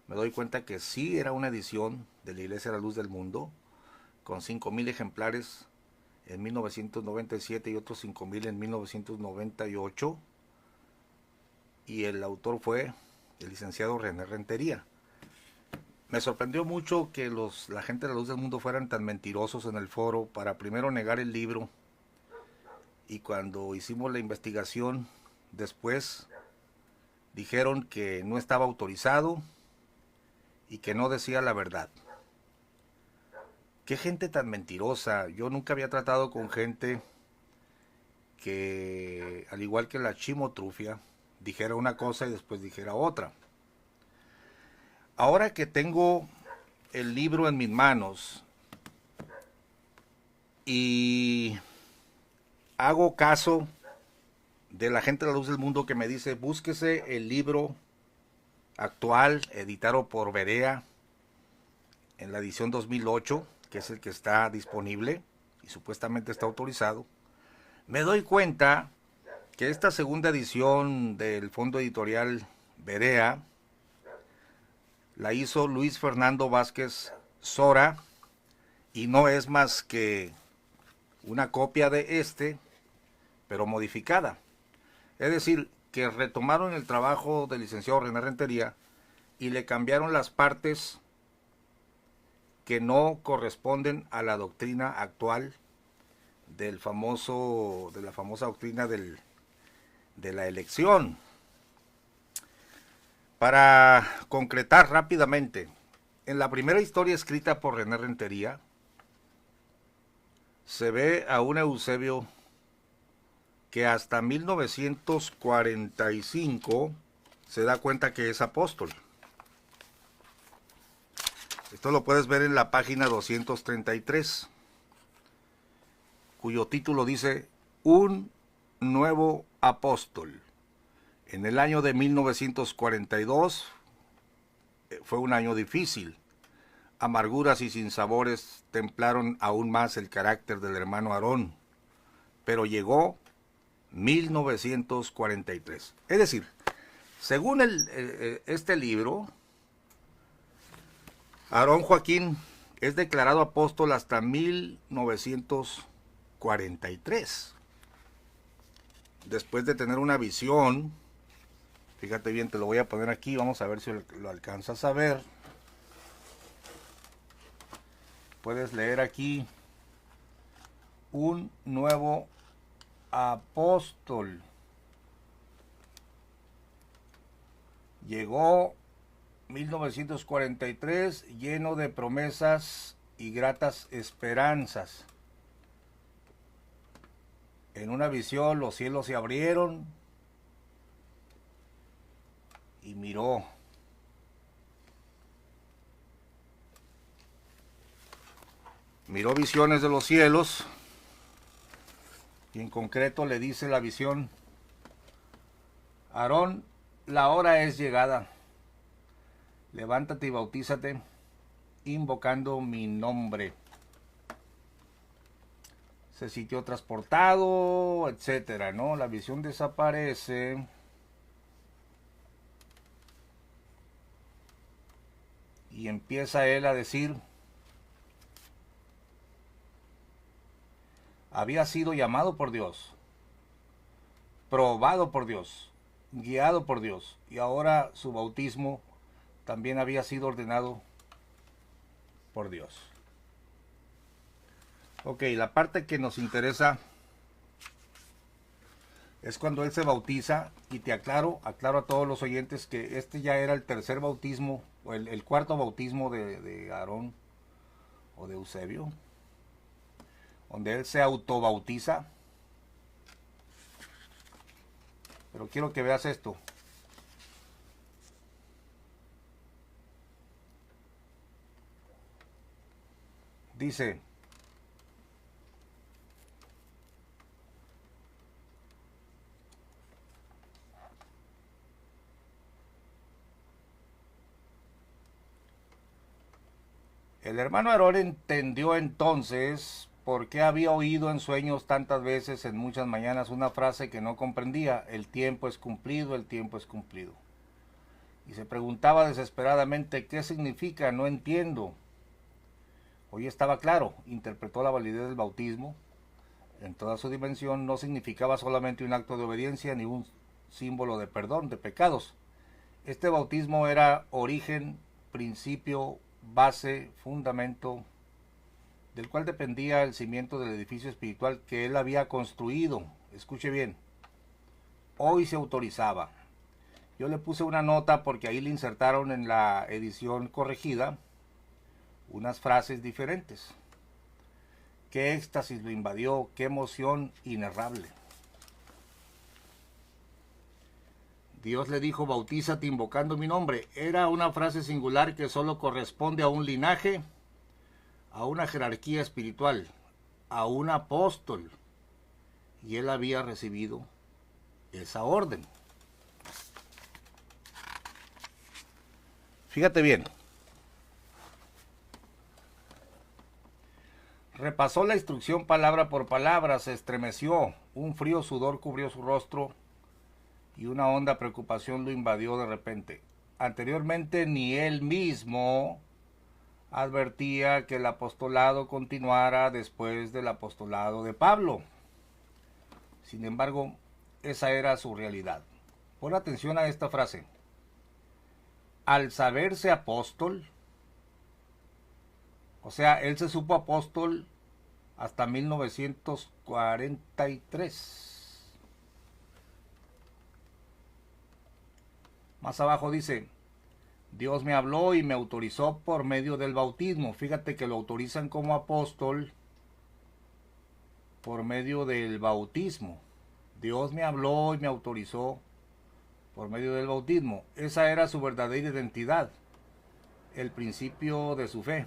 me doy cuenta que sí era una edición de la Iglesia de la Luz del Mundo, con 5,000 ejemplares en 1997 y otros 5,000 en 1998, y el autor fue el licenciado René Rentería. Me sorprendió mucho que la gente de la Luz del Mundo fueran tan mentirosos en el foro para primero negar el libro, y cuando hicimos la investigación después dijeron que no estaba autorizado y que no decía la verdad. Qué gente tan mentirosa. Yo nunca había tratado con gente que, al igual que la chimotrufia, dijera una cosa y después dijera otra. Ahora que tengo el libro en mis manos y hago caso de la gente de la Luz del Mundo que me dice, búsquese el libro actual, editado por Berea, en la edición 2008, que es el que está disponible y supuestamente está autorizado, me doy cuenta que esta segunda edición del Fondo Editorial Berea la hizo Luis Fernando Vázquez Sora, y no es más que una copia de pero modificada. Es decir, que retomaron el trabajo del licenciado René Rentería y le cambiaron las partes que no corresponden a la doctrina actual de la famosa doctrina de la elección. Para concretar rápidamente, en la primera historia escrita por René Rentería, se ve a un Eusebio que hasta 1945 se da cuenta que es apóstol. Esto lo puedes ver en la página 233, cuyo título dice Un nuevo apóstol. En el año de 1942 fue un año difícil. Amarguras y sinsabores templaron aún más el carácter del hermano Aarón, pero llegó 1943. Es decir, según este libro, Aarón Joaquín es declarado apóstol hasta 1943. Después de tener una visión, fíjate bien, te lo voy a poner aquí, vamos a ver si lo alcanzas a ver. Puedes leer aquí, un nuevo apóstol. Llegó 1943 lleno de promesas y gratas esperanzas. En una visión los cielos se abrieron y miró. miró visiones de los cielos y en concreto le dice la visión: Aarón, la hora es llegada, levántate y bautízate invocando mi nombre. Se sintió transportado, etcétera, ¿no? La visión desaparece. Y empieza él a decir: había sido llamado por Dios, probado por Dios, guiado por Dios, y ahora su bautismo también había sido ordenado por Dios. Ok, la parte que nos interesa es cuando él se bautiza, y te aclaro a todos los oyentes que este ya era el tercer bautismo, o el cuarto bautismo de Aarón o de Eusebio, donde él se autobautiza. Pero quiero que veas esto. Dice: el hermano Aarón entendió entonces por qué había oído en sueños tantas veces en muchas mañanas una frase que no comprendía: el tiempo es cumplido, el tiempo es cumplido. Y se preguntaba desesperadamente: ¿qué significa? No entiendo. Hoy estaba claro, interpretó la validez del bautismo en toda su dimensión. No significaba solamente un acto de obediencia ni un símbolo de perdón de pecados. Este bautismo era origen, principio, base, fundamento, del cual dependía el cimiento del edificio espiritual que él había construido. Escuche bien, hoy se autorizaba. Yo le puse una nota porque ahí le insertaron en la edición corregida unas frases diferentes. Qué éxtasis lo invadió, qué emoción inenarrable. Dios le dijo: bautízate invocando mi nombre. Era una frase singular que solo corresponde a un linaje, a una jerarquía espiritual, a un apóstol. Y él había recibido esa orden. Fíjate bien. Repasó la instrucción palabra por palabra, se estremeció, un frío sudor cubrió su rostro y una honda preocupación lo invadió de repente. Anteriormente ni él mismo advertía que el apostolado continuara después del apostolado de Pablo. Sin embargo, esa era su realidad. Pon atención a esta frase: al saberse apóstol, o sea, él se supo apóstol hasta 1943. Más abajo dice: Dios me habló y me autorizó por medio del bautismo. Fíjate que lo autorizan como apóstol por medio del bautismo. Dios me habló y me autorizó por medio del bautismo. Esa era su verdadera identidad, el principio de su fe,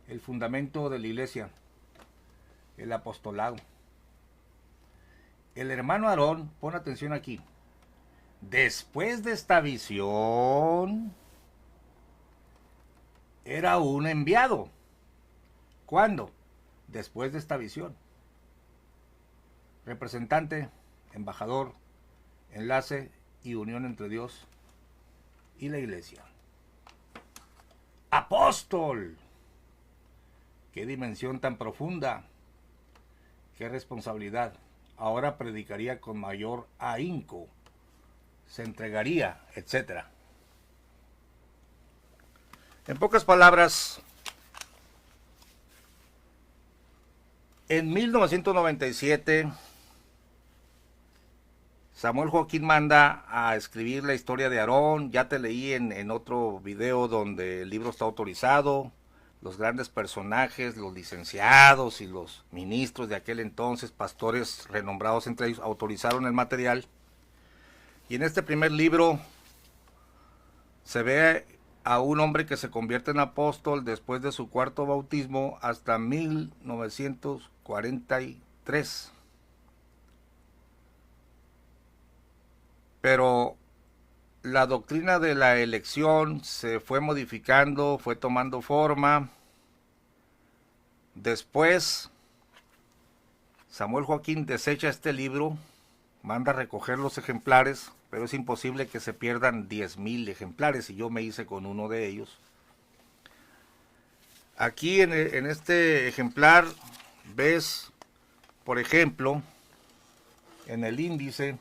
el fundamento de la iglesia, el apostolado. El hermano Aarón, pon atención aquí, después de esta visión, era un enviado. ¿Cuándo? Después de esta visión. Representante, embajador, enlace y unión entre Dios y la iglesia. Apóstol. Qué dimensión tan profunda. Qué responsabilidad. Ahora predicaría con mayor ahínco. Se entregaría, etc. En pocas palabras, en 1997, Samuel Joaquín manda a escribir la historia de Aarón. Ya te leí en otro video donde el libro está autorizado. Los grandes personajes, los licenciados y los ministros de aquel entonces, pastores renombrados entre ellos, autorizaron el material. Y en este primer libro se ve a un hombre que se convierte en apóstol después de su cuarto bautismo hasta 1943. Pero la doctrina de la elección se fue modificando, fue tomando forma. Después, Samuel Joaquín desecha este libro, manda a recoger los ejemplares, pero es imposible que se pierdan 10,000 ejemplares y yo me hice con uno de ellos. Aquí en este ejemplar ves, por ejemplo, en el índice,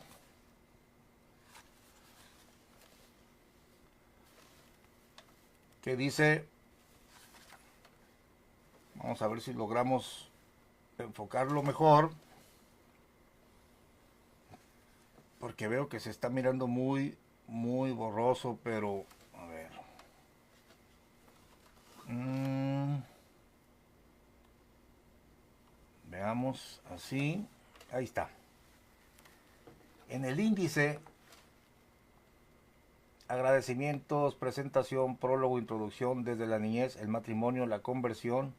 que dice, vamos a ver si logramos enfocarlo mejor, porque veo que se está mirando muy borroso, pero a ver. Veamos así, ahí está. En el índice, agradecimientos, presentación, prólogo, introducción, desde la niñez, el matrimonio, la conversión,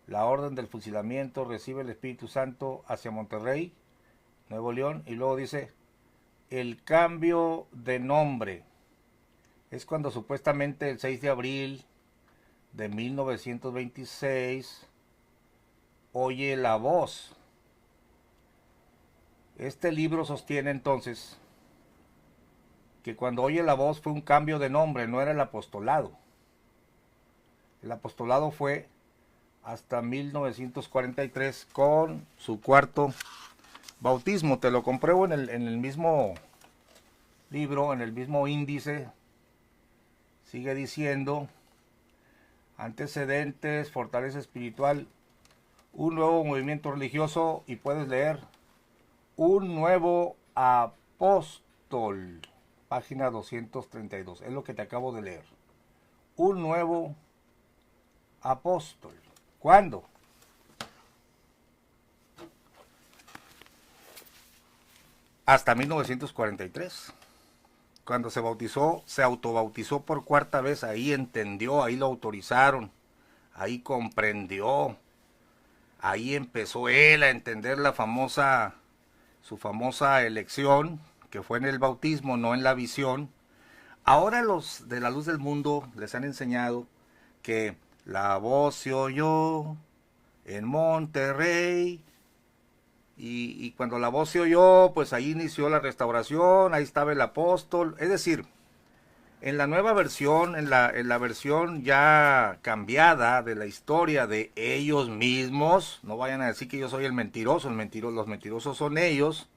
la orden del fusilamiento, recibe el Espíritu Santo hacia Monterrey, Nuevo León, y luego dice, el cambio de nombre. Es cuando supuestamente el 6 de abril de 1926 oye la voz. Este libro sostiene entonces que cuando oye la voz fue un cambio de nombre, no era el apostolado. El apostolado fue hasta 1943 con su cuarto bautismo. Te lo compruebo en el mismo libro, en el mismo índice. Sigue diciendo, antecedentes, fortaleza espiritual, un nuevo movimiento religioso, y puedes leer, un nuevo apóstol, página 232, es lo que te acabo de leer. Un nuevo apóstol. ¿Cuándo? Hasta 1943. Cuando se bautizó, se autobautizó por cuarta vez, ahí entendió, ahí lo autorizaron, ahí comprendió, ahí empezó él a entender su famosa elección, que fue en el bautismo, no en la visión. Ahora los de la luz del mundo les han enseñado que la voz se oyó en Monterrey, y cuando la voz se oyó, pues ahí inició la restauración, ahí estaba el apóstol. Es decir, en la nueva versión, en la versión ya cambiada de la historia de ellos mismos, no vayan a decir que yo soy el mentiroso, los mentirosos son ellos,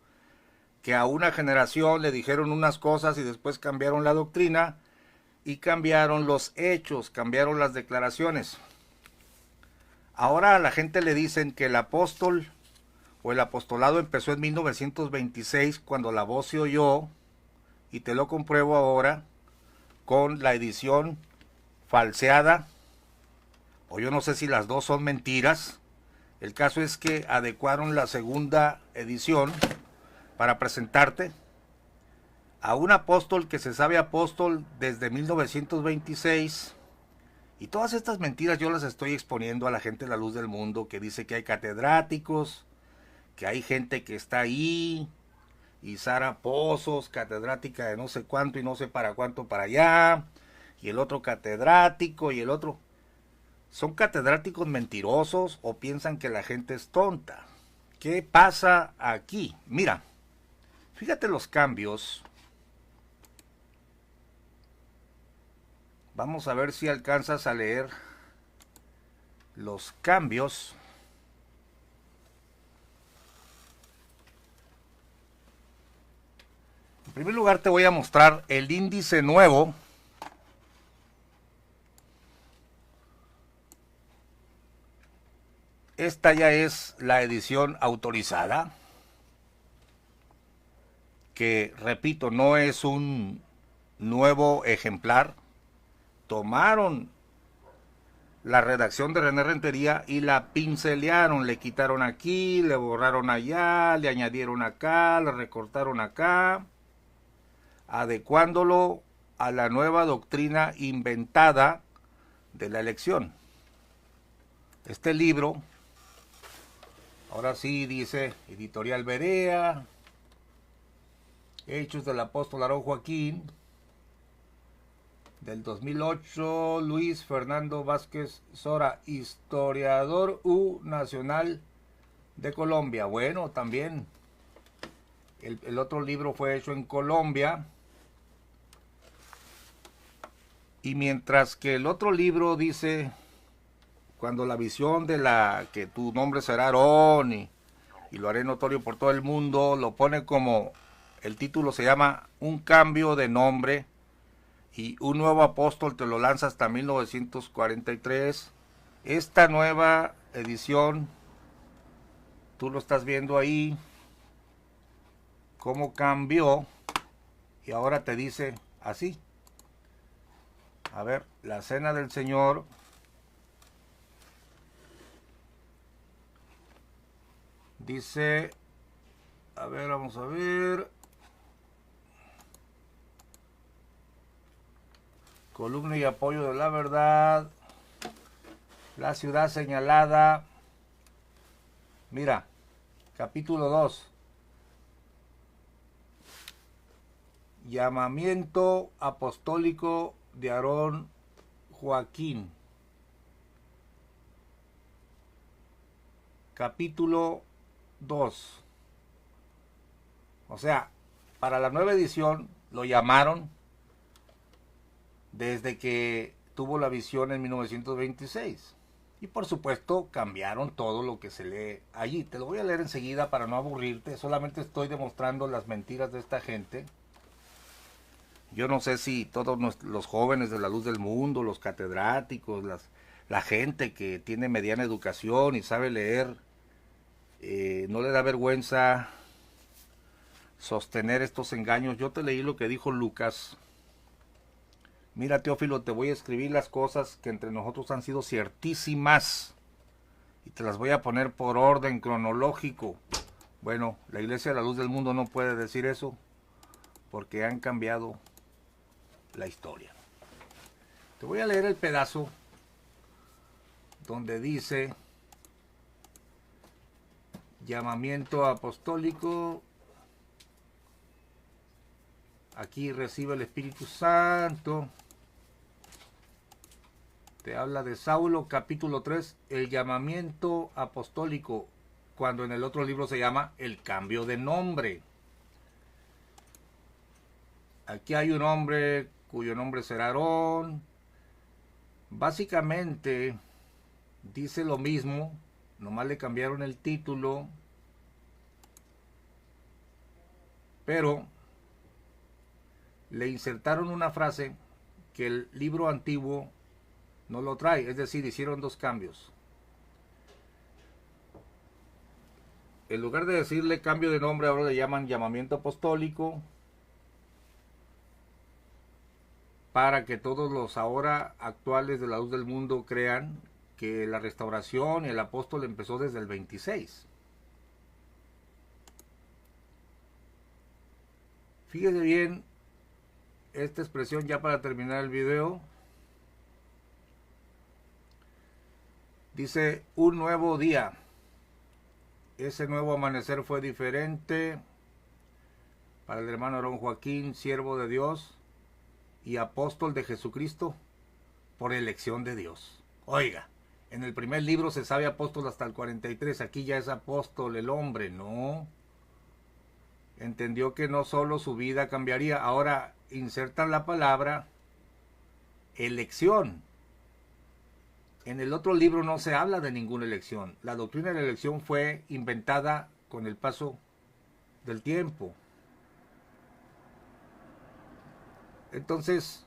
que a una generación le dijeron unas cosas y después cambiaron la doctrina y cambiaron los hechos, cambiaron las declaraciones. Ahora a la gente le dicen que el apóstol o el apostolado empezó en 1926 cuando la voz se oyó, y te lo compruebo ahora con la edición falseada, o yo no sé si las dos son mentiras. El caso es que adecuaron la segunda edición para presentarte a un apóstol que se sabe apóstol desde 1926, y todas estas mentiras yo las estoy exponiendo a la gente de la luz del mundo, que dice que hay catedráticos, que hay gente que está ahí, y Sara Pozos, catedrática de no sé cuánto y no sé para cuánto para allá, y el otro catedrático, y el otro. ¿Son catedráticos mentirosos o piensan que la gente es tonta? ¿Qué pasa aquí? Mira, fíjate los cambios. Vamos a ver si alcanzas a leer los cambios. En primer lugar te voy a mostrar el índice nuevo. Esta ya es la edición autorizada, que repito, no es un nuevo ejemplar. Tomaron la redacción de René Rentería y la pincelearon, le quitaron aquí, le borraron allá, le añadieron acá, le recortaron acá, adecuándolo a la nueva doctrina inventada de la elección. Este libro, ahora sí dice Editorial Berea, Hechos del Apóstol Aarón Joaquín, del 2008, Luis Fernando Vázquez Sora, historiador nacional de Colombia. Bueno, también el otro libro fue hecho en Colombia. Y mientras que el otro libro dice, cuando la visión de la que tu nombre será Aarón y lo haré notorio por todo el mundo, lo pone como, el título se llama Un cambio de nombre y un nuevo apóstol, te lo lanza hasta 1943. Esta nueva edición, tú lo estás viendo ahí, cómo cambió, y ahora te dice así. A ver, la cena del Señor. Dice, a ver, vamos a ver. Columna y apoyo de la verdad. La ciudad señalada. Mira, capítulo 2. Llamamiento apostólico de Aarón Joaquín. Capítulo 2. O sea, para la nueva edición lo llamaron desde que tuvo la visión en 1926. Y por supuesto cambiaron todo lo que se lee allí. Te lo voy a leer enseguida para no aburrirte. Solamente estoy demostrando las mentiras de esta gente. Yo no sé si todos los jóvenes de la luz del mundo, los catedráticos, la gente que tiene mediana educación y sabe leer, no le da vergüenza sostener estos engaños. Yo te leí lo que dijo Lucas. Mira, Teófilo, te voy a escribir las cosas que entre nosotros han sido ciertísimas y te las voy a poner por orden cronológico. Bueno, la Iglesia de la Luz del Mundo no puede decir eso porque han cambiado la historia. Te voy a leer el pedazo donde dice llamamiento apostólico. Aquí recibe el Espíritu Santo. Te habla de Saulo, capítulo 3, el llamamiento apostólico, cuando en el otro libro se llama el cambio de nombre. Aquí hay un hombre cuyo nombre será Aarón. Básicamente dice lo mismo, nomás le cambiaron el título, pero le insertaron una frase que el libro antiguo no lo trae, es decir, hicieron dos cambios. En lugar de decirle cambio de nombre, ahora le llaman llamamiento apostólico, para que todos los ahora actuales de la luz del mundo crean que la restauración y el apóstol empezó desde el 26. Fíjese bien esta expresión ya para terminar el video. Dice, un nuevo día. Ese nuevo amanecer fue diferente para el hermano Aarón Joaquín, siervo de Dios y apóstol de Jesucristo por elección de Dios. Oiga, en el primer libro se sabe apóstol hasta el 43, aquí ya es apóstol el hombre, no. Entendió que no solo su vida cambiaría, ahora insertan la palabra elección. En el otro libro no se habla de ninguna elección. La doctrina de la elección fue inventada con el paso del tiempo. Entonces,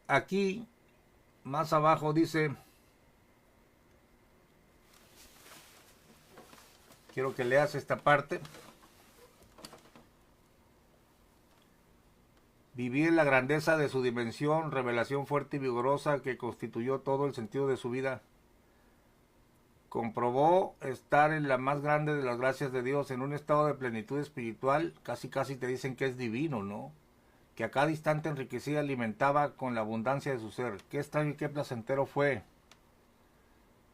aquí más abajo dice, quiero que leas esta parte. Vivir la grandeza de su dimensión, revelación fuerte y vigorosa que constituyó todo el sentido de su vida. comprobó estar en la más grande de las gracias de Dios, en un estado de plenitud espiritual, casi te dicen que es divino, ¿no? Que a cada instante enriquecía y alimentaba con la abundancia de su ser. Qué extraño y qué placentero fue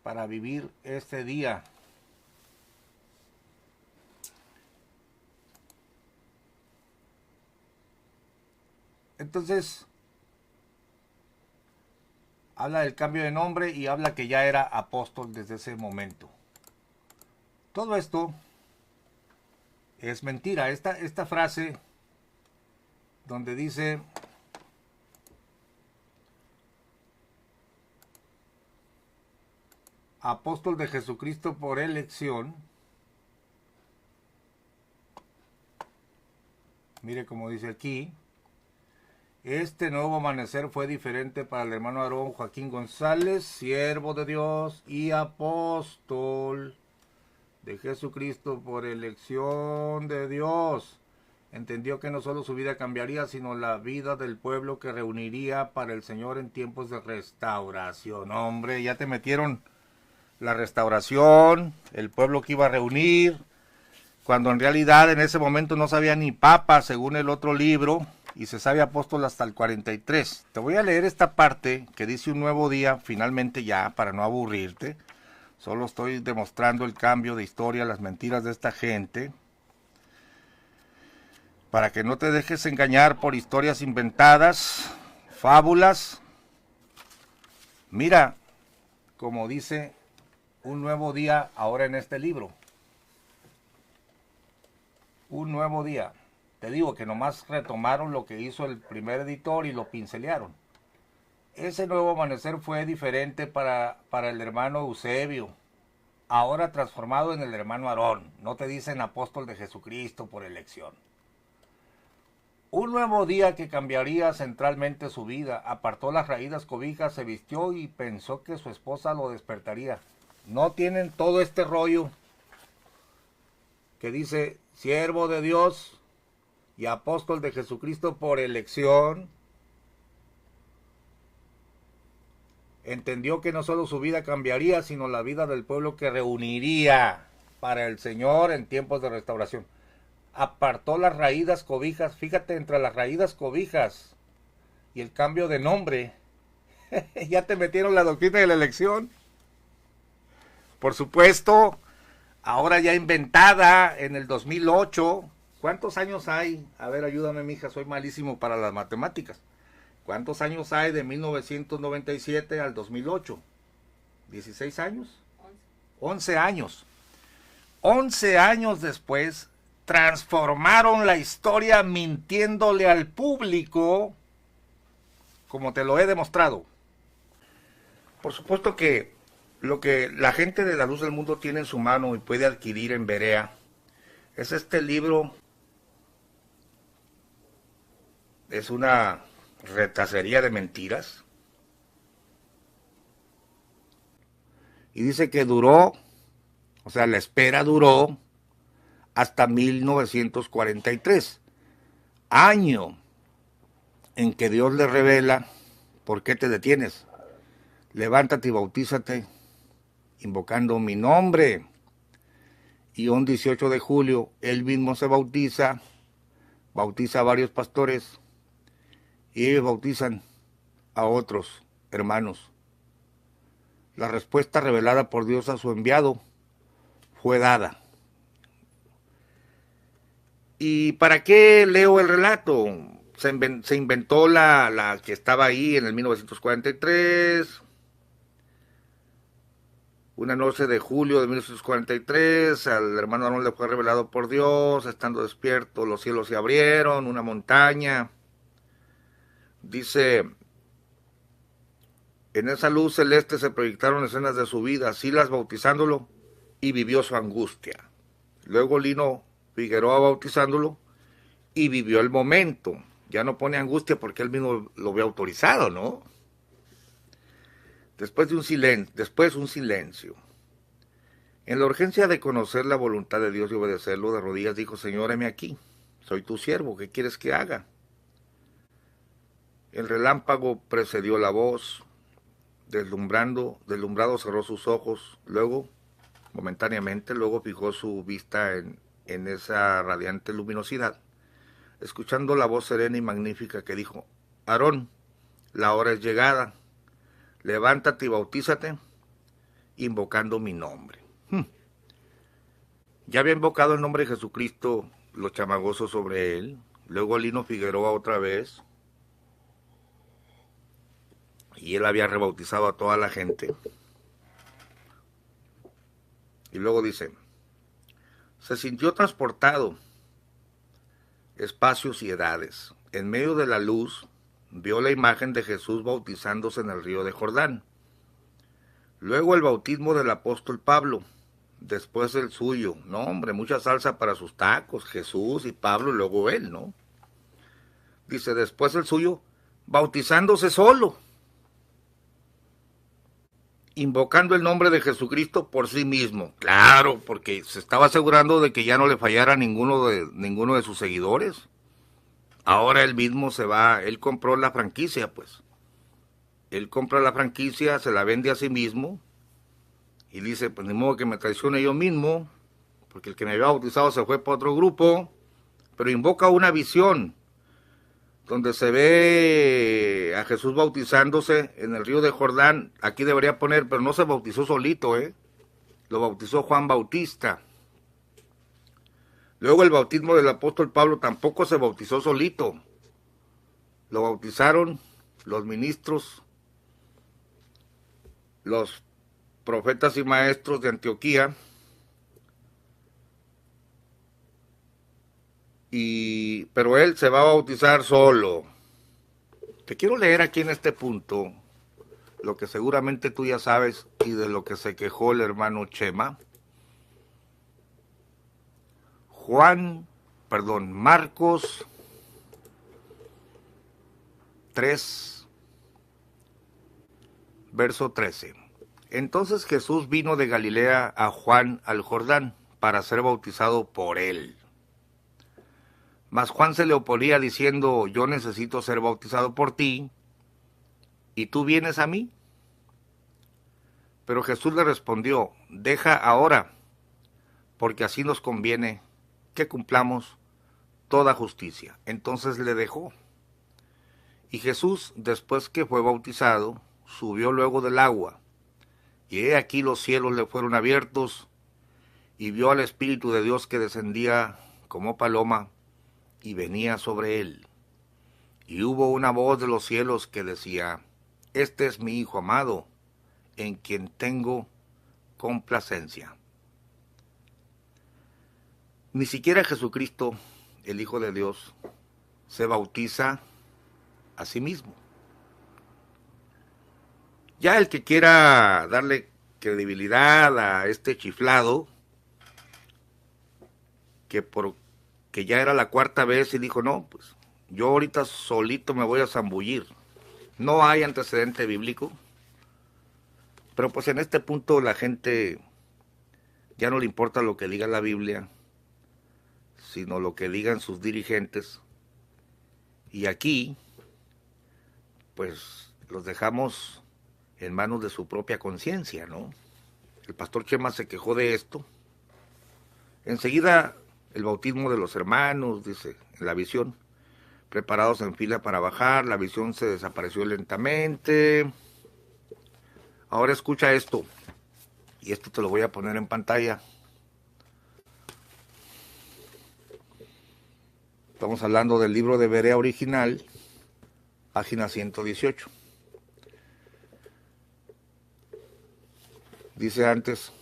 para vivir este día. Entonces, habla del cambio de nombre y habla que ya era apóstol desde ese momento. Todo esto es mentira. Esta frase donde dice: apóstol de Jesucristo por elección. Mire como dice aquí: este nuevo amanecer fue diferente para el hermano Aarón Joaquín González, siervo de Dios y apóstol de Jesucristo por elección de Dios. Entendió que no solo su vida cambiaría, sino la vida del pueblo que reuniría para el Señor en tiempos de restauración. Hombre, ya te metieron la restauración, el pueblo que iba a reunir, cuando en realidad en ese momento no sabía ni papa, según el otro libro, y se sabe apóstol hasta el 43. Te voy a leer esta parte que dice: un nuevo día, finalmente ya, para no aburrirte. Solo estoy demostrando el cambio de historia, las mentiras de esta gente, para que no te dejes engañar por historias inventadas, fábulas. Mira, como dice un nuevo día ahora en este libro. Un nuevo día. Te digo que nomás retomaron lo que hizo el primer editor y lo pincelearon. Ese nuevo amanecer fue diferente para el hermano Eusebio, ahora transformado en el hermano Aarón. No te dicen apóstol de Jesucristo por elección. Un nuevo día que cambiaría centralmente su vida. Apartó las raídas cobijas, se vistió y pensó que su esposa lo despertaría. No tienen todo este rollo que dice: siervo de Dios y apóstol de Jesucristo por elección. Entendió que no solo su vida cambiaría, sino la vida del pueblo que reuniría para el Señor en tiempos de restauración. Apartó las raídas cobijas. Fíjate, entre las raídas cobijas y el cambio de nombre, ya te metieron la doctrina de la elección. Por supuesto, ahora ya inventada en el 2008. ¿Cuántos años hay? A ver, ayúdame, mija, soy malísimo para las matemáticas. ¿Cuántos años hay de 1997 al 2008? ¿16 años? 11 años. 11 años después, transformaron la historia mintiéndole al público, como te lo he demostrado. Por supuesto que lo que la gente de la Luz del Mundo tiene en su mano y puede adquirir en Berea es este libro. Es una retacería de mentiras. Y dice que duró, o sea, la espera duró hasta 1943, año en que Dios le revela: ¿por qué te detienes? Levántate y bautízate, invocando mi nombre. Y un 18 de julio, él mismo se bautiza a varios pastores, y ellos bautizan a otros hermanos. La respuesta revelada por Dios a su enviado fue dada. ¿Y para qué leo el relato? Se inventó la que estaba ahí en el 1943, una noche de julio de 1943, al hermano Aarón le fue revelado por Dios: estando despierto, los cielos se abrieron, una montaña. Dice: en esa luz celeste se proyectaron escenas de su vida, Silas bautizándolo y vivió su angustia. Luego Lino Figueroa bautizándolo y vivió el momento. Ya no pone angustia porque él mismo lo ve autorizado, ¿no? Después un silencio. En la urgencia de conocer la voluntad de Dios y obedecerlo, de rodillas dijo: Señor, heme aquí, soy tu siervo, ¿qué quieres que haga? El relámpago precedió la voz, deslumbrado cerró sus ojos, luego momentáneamente, luego fijó su vista en esa radiante luminosidad, escuchando la voz serena y magnífica que dijo: Aarón, la hora es llegada, levántate y bautízate, invocando mi nombre. Ya había invocado el nombre de Jesucristo los chamagosos sobre él, luego Lino Figueroa otra vez, y él había rebautizado a toda la gente. Y luego dice: se sintió transportado espacios y edades. En medio de la luz vio la imagen de Jesús bautizándose en el río de Jordán. Luego el bautismo del apóstol Pablo, después el suyo. No, hombre, mucha salsa para sus tacos, Jesús y Pablo, y luego él, ¿no? Dice, después el suyo, bautizándose solo, invocando el nombre de Jesucristo por sí mismo. Claro, porque se estaba asegurando de que ya no le fallara ninguno de sus seguidores. Ahora él mismo se va, él compró la franquicia, pues. Él compra la franquicia, se la vende a sí mismo, y dice, pues ni modo que me traicione yo mismo, porque el que me había bautizado se fue para otro grupo, pero invoca una visión, donde se ve a Jesús bautizándose en el río de Jordán. Aquí debería poner, pero no se bautizó solito, lo bautizó Juan Bautista. Luego el bautismo del apóstol Pablo tampoco se bautizó solito, lo bautizaron los ministros, los profetas y maestros de Antioquía, pero él se va a bautizar solo. Te quiero leer aquí en este punto lo que seguramente tú ya sabes y de lo que se quejó el hermano Chema. Marcos 3, verso 13. Entonces Jesús vino de Galilea a Juan al Jordán para ser bautizado por él. Mas Juan se le oponía diciendo, yo necesito ser bautizado por ti, ¿y tú vienes a mí? Pero Jesús le respondió, deja ahora, porque así nos conviene que cumplamos toda justicia. Entonces le dejó. Y Jesús, después que fue bautizado, subió luego del agua. Y he aquí los cielos le fueron abiertos, y vio al Espíritu de Dios que descendía como paloma, y venía sobre él. Y hubo una voz de los cielos que decía, este es mi Hijo amado, en quien tengo complacencia. Ni siquiera Jesucristo, el Hijo de Dios, se bautiza a sí mismo. Ya el que quiera darle credibilidad a este chiflado, que ya era la cuarta vez y dijo, no, pues yo ahorita solito me voy a zambullir. No hay antecedente bíblico, pero pues en este punto la gente ya no le importa lo que diga la Biblia, sino lo que digan sus dirigentes. Y aquí, pues los dejamos en manos de su propia conciencia, ¿no? El pastor Chema se quejó de esto. Enseguida, el bautismo de los hermanos, dice, en la visión, preparados en fila para bajar, la visión se desapareció lentamente. Ahora escucha esto, y esto te lo voy a poner en pantalla. Estamos hablando del libro de Berea original, página 118. Dice antes,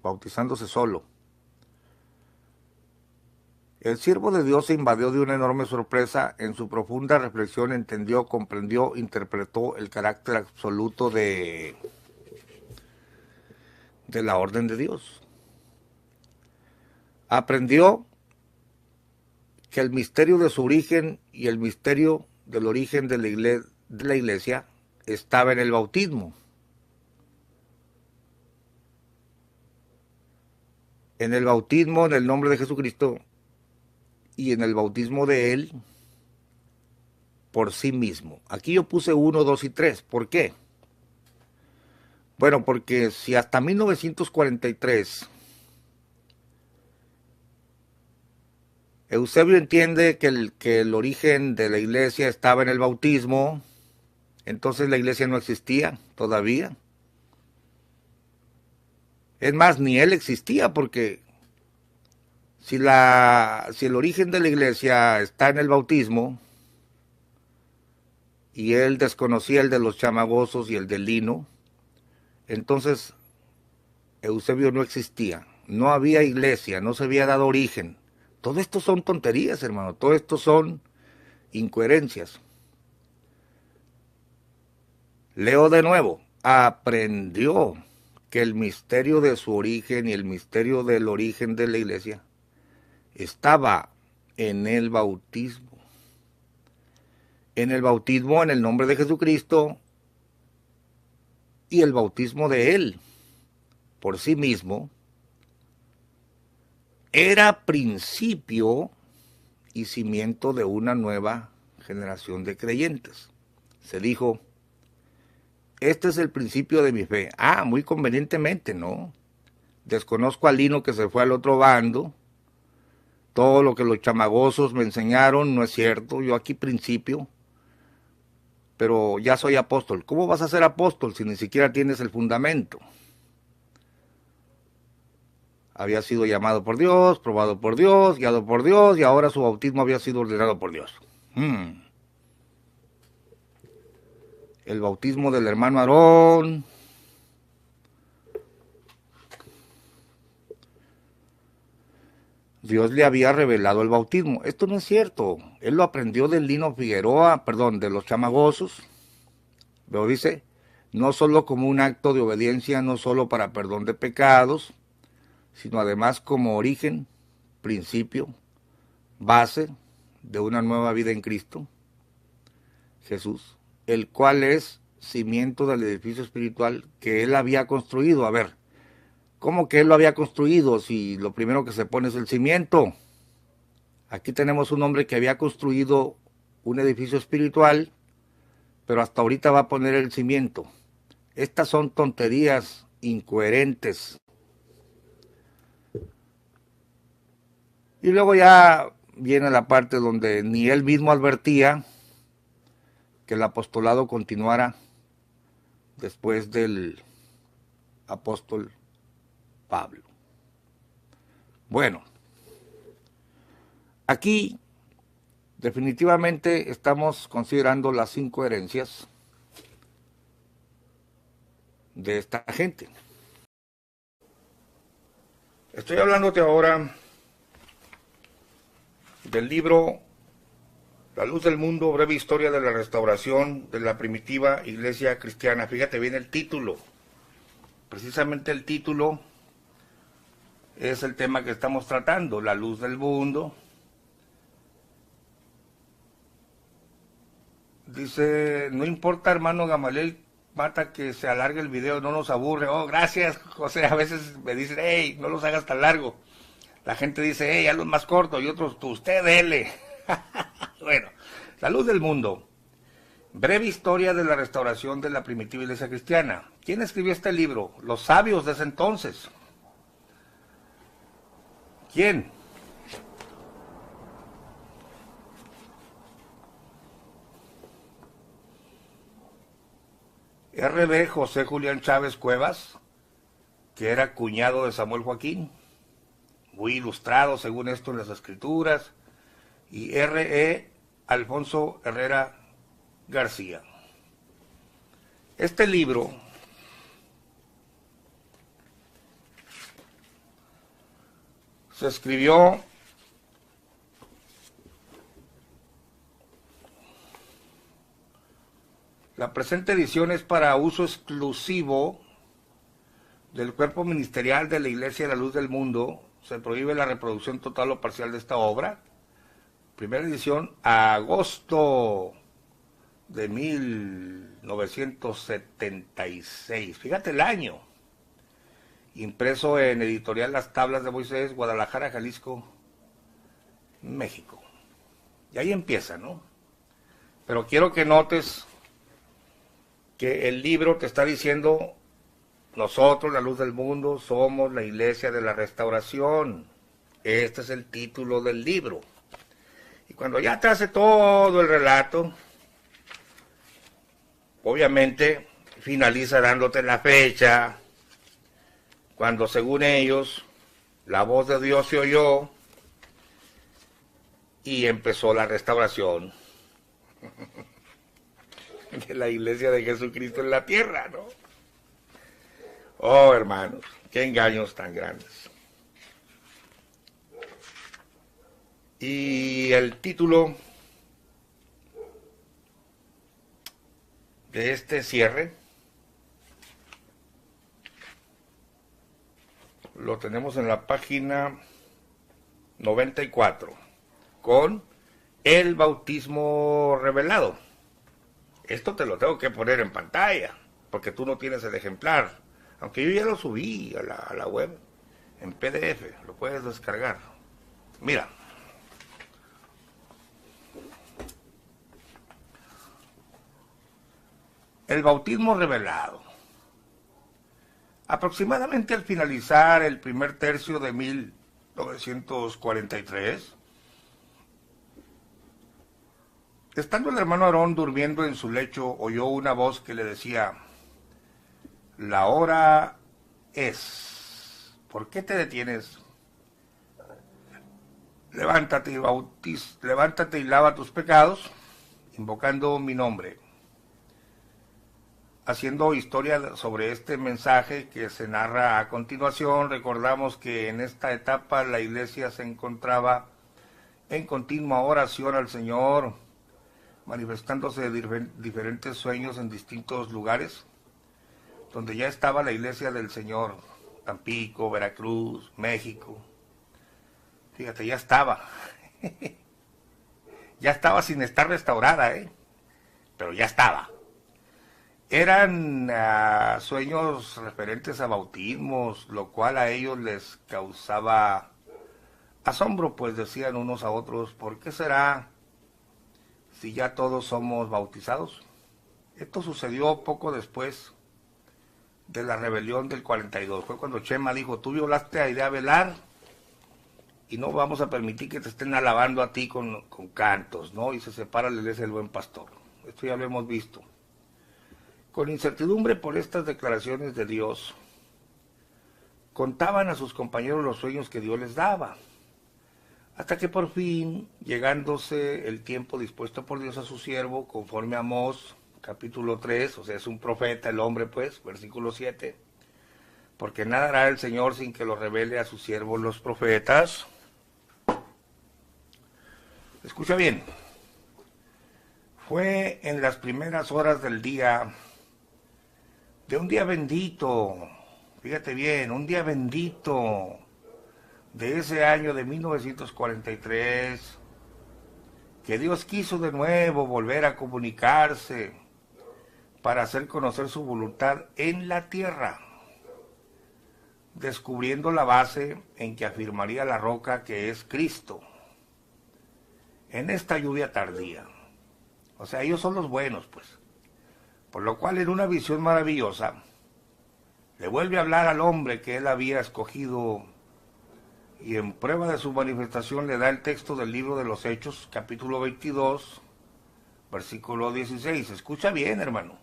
bautizándose solo. El siervo de Dios se invadió de una enorme sorpresa. En su profunda reflexión entendió, comprendió, interpretó el carácter absoluto de la orden de Dios. Aprendió que el misterio de su origen y el misterio del origen de la iglesia estaba en el bautismo. En el bautismo en el nombre de Jesucristo y en el bautismo de él por sí mismo. Aquí yo puse 1, 2 y 3. ¿Por qué? Bueno, porque si hasta 1943 Eusebio entiende que el origen de la iglesia estaba en el bautismo, entonces la iglesia no existía todavía. Es más, ni él existía, porque si el origen de la iglesia está en el bautismo, y él desconocía el de los chamagosos y el del lino, entonces Eusebio no existía, no había iglesia, no se había dado origen. Todo esto son tonterías, hermano, todo esto son incoherencias. Leo de nuevo, aprendió que el misterio de su origen y el misterio del origen de la iglesia estaba en el bautismo. En el bautismo en el nombre de Jesucristo y el bautismo de él por sí mismo era principio y cimiento de una nueva generación de creyentes. Se dijo, este es el principio de mi fe. Ah, muy convenientemente, ¿no? Desconozco al lino que se fue al otro bando. Todo lo que los chamagosos me enseñaron no es cierto. Yo aquí principio, pero ya soy apóstol. ¿Cómo vas a ser apóstol si ni siquiera tienes el fundamento? Había sido llamado por Dios, probado por Dios, guiado por Dios, y ahora su bautismo había sido ordenado por Dios. El bautismo del hermano Aarón. Dios le había revelado el bautismo. Esto no es cierto. Él lo aprendió del Lino Figueroa, de los chamagosos. Pero dice, no solo como un acto de obediencia, no solo para perdón de pecados, sino además como origen, principio, base de una nueva vida en Cristo, Jesús, el cual es cimiento del edificio espiritual que él había construido. A ver, ¿cómo que él lo había construido si lo primero que se pone es el cimiento? Aquí tenemos un hombre que había construido un edificio espiritual, pero hasta ahorita va a poner el cimiento. Estas son tonterías incoherentes. Y luego ya viene la parte donde ni él mismo advertía que el apostolado continuara después del apóstol Pablo. Bueno, aquí definitivamente estamos considerando las incoherencias de esta gente. Estoy hablándote ahora del libro La Luz del Mundo, breve historia de la restauración de la primitiva iglesia cristiana. Fíjate bien el título. Precisamente el título es el tema que estamos tratando, la luz del mundo. Dice, no importa, hermano Gamaliel Mata, que se alargue el video, no nos aburre. Oh, gracias, José. A veces me dicen, hey, no los hagas tan largo. La gente dice, hey, hazlos más cortos, y otros, usted dele. Bueno, la luz del mundo. Breve historia de la restauración de la primitiva iglesia cristiana. ¿Quién escribió este libro? Los sabios de ese entonces. ¿Quién? R.B. José Julián Chávez Cuevas, que era cuñado de Samuel Joaquín, muy ilustrado según esto en las escrituras, y R.E. Alfonso Herrera García. Este libro se escribió la presente edición es para uso exclusivo del cuerpo ministerial de la Iglesia de la Luz del Mundo. Se prohíbe la reproducción total o parcial de esta obra. Primera edición, agosto de 1976. Fíjate el año. Impreso en editorial Las Tablas de Moisés, Guadalajara, Jalisco, México. Y ahí empieza, ¿no? Pero quiero que notes que el libro te está diciendo nosotros, la luz del mundo, somos la iglesia de la restauración. Este es el título del libro. Y cuando ya te hace todo el relato, obviamente finaliza dándote la fecha, cuando según ellos la voz de Dios se oyó y empezó la restauración de la iglesia de Jesucristo en la tierra, ¿no? Oh, hermanos, qué engaños tan grandes. Y el título de este cierre lo tenemos en la página 94, con el bautismo revelado. Esto te lo tengo que poner en pantalla, porque tú no tienes el ejemplar, aunque yo ya lo subí a la web, en PDF, lo puedes descargar. Mira. El bautismo revelado. Aproximadamente al finalizar el primer tercio de 1943, estando el hermano Aarón durmiendo en su lecho, oyó una voz que le decía: la hora es. ¿Por qué te detienes? Levántate y lava tus pecados, invocando mi nombre. Haciendo historia sobre este mensaje que se narra a continuación, recordamos que en esta etapa la iglesia se encontraba en continua oración al Señor, manifestándose diferentes sueños en distintos lugares, donde ya estaba la iglesia del Señor: Tampico, Veracruz, México. Fíjate, ya estaba. Ya estaba sin estar restaurada, pero ya estaba. Eran sueños referentes a bautismos, lo cual a ellos les causaba asombro, pues decían unos a otros: ¿por qué será si ya todos somos bautizados? Esto sucedió poco después de la rebelión del 42. Fue cuando Chema dijo: tú violaste a Idea Velar y no vamos a permitir que te estén alabando a ti con cantos, ¿no? Y se separa la iglesia del Buen Pastor. Esto ya lo hemos visto. Con incertidumbre por estas declaraciones de Dios, contaban a sus compañeros los sueños que Dios les daba, hasta que por fin, llegándose el tiempo dispuesto por Dios a su siervo, conforme a Amós, capítulo 3, o sea, es un profeta el hombre, pues, versículo 7, porque nada hará el Señor sin que lo revele a sus siervos los profetas. Escucha bien, fue en las primeras horas del día, de un día bendito, fíjate bien, un día bendito de ese año de 1943, que Dios quiso de nuevo volver a comunicarse para hacer conocer su voluntad en la tierra, descubriendo la base en que afirmaría la roca que es Cristo, en esta lluvia tardía. O sea, ellos son los buenos, pues. Por lo cual, en una visión maravillosa, le vuelve a hablar al hombre que él había escogido, y en prueba de su manifestación le da el texto del libro de los Hechos, capítulo 22, versículo 16. Escucha bien, hermano.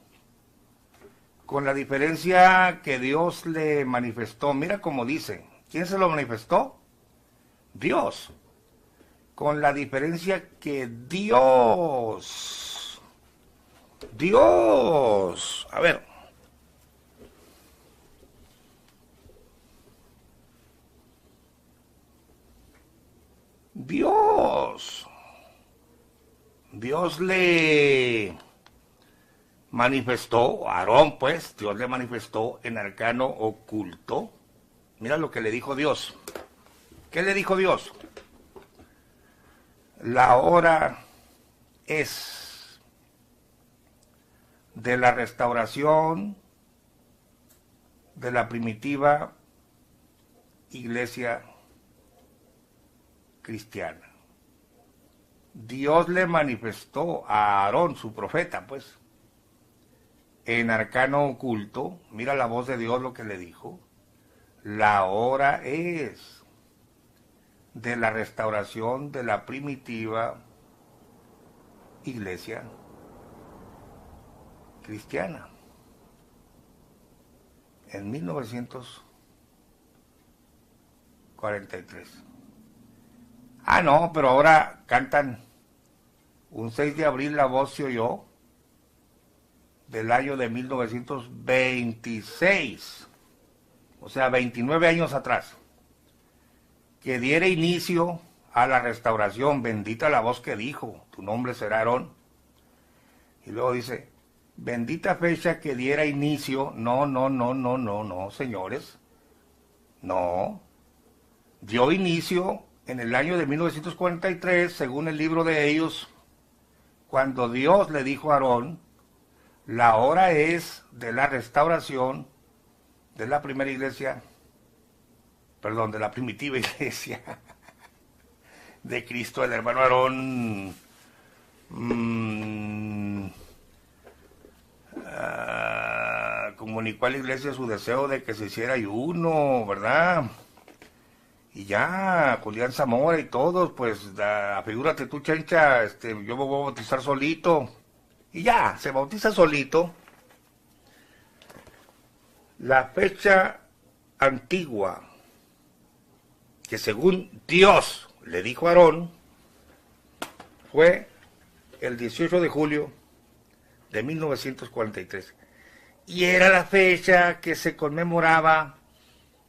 Con la diferencia que Dios le manifestó, mira cómo dice, ¿quién se lo manifestó? Dios. Con la diferencia que Dios, a ver, Dios le manifestó, a Aarón, pues, Dios le manifestó en arcano oculto. Mira lo que le dijo Dios. ¿Qué le dijo Dios? La hora es de la restauración de la primitiva iglesia cristiana. Dios le manifestó a Aarón, su profeta, pues, en arcano oculto, mira la voz de Dios lo que le dijo, la hora es de la restauración de la primitiva iglesia cristiana. En 1943. Ah, no, pero ahora cantan un 6 de abril la voz se oyó del año de 1926, o sea, 29 años atrás, que diera inicio a la restauración, bendita la voz que dijo, tu nombre será Aarón. Y luego dice, bendita fecha que diera inicio, no, señores, no, dio inicio en el año de 1943, según el libro de ellos, cuando Dios le dijo a Aarón, la hora es de la restauración de la primera iglesia, perdón, de la primitiva iglesia de Cristo, el hermano Aarón comunicó a la iglesia su deseo de que se hiciera ayuno, ¿verdad? Y ya, Julián Zamora y todos, pues, figúrate tú, Chencha, yo me voy a bautizar solito. Y ya, se bautiza solito. La fecha antigua, que según Dios le dijo a Aarón, fue el 18 de julio de 1943. Y era la fecha que se conmemoraba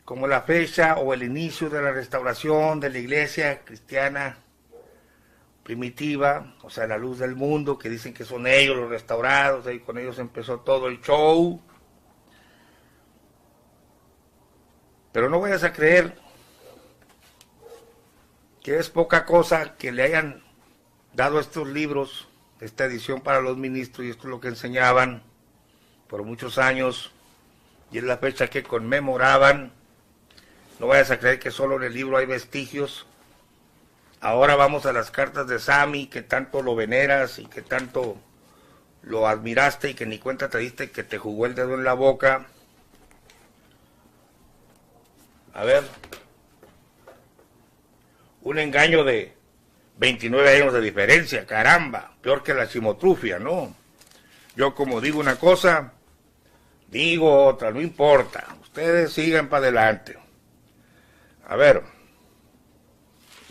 como la fecha o el inicio de la restauración de la iglesia cristiana primitiva, o sea, la luz del mundo, que dicen que son ellos los restaurados, y con ellos empezó todo el show. Pero no vayas a creer que es poca cosa que le hayan dado estos libros, esta edición para los ministros, y esto es lo que enseñaban por muchos años, y es la fecha que conmemoraban. No vayas a creer que solo en el libro hay vestigios. Ahora vamos a las cartas de Sammy, que tanto lo veneras y que tanto lo admiraste y que ni cuenta te diste, que te jugó el dedo en la boca. A ver, un engaño de 29 años de diferencia, caramba, peor que la chimotrufia, ¿no? Yo como digo una cosa, digo otra, no importa, ustedes sigan para adelante. A ver,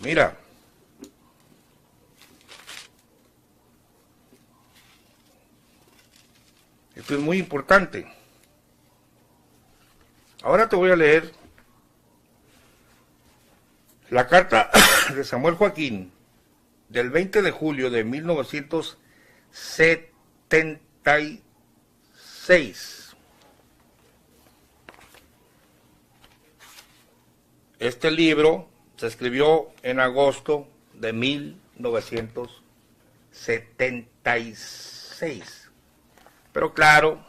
mira, esto es muy importante. Ahora te voy a leer la carta de Samuel Joaquín del 20 de julio de 1976. Este libro se escribió en agosto de 1976. Pero claro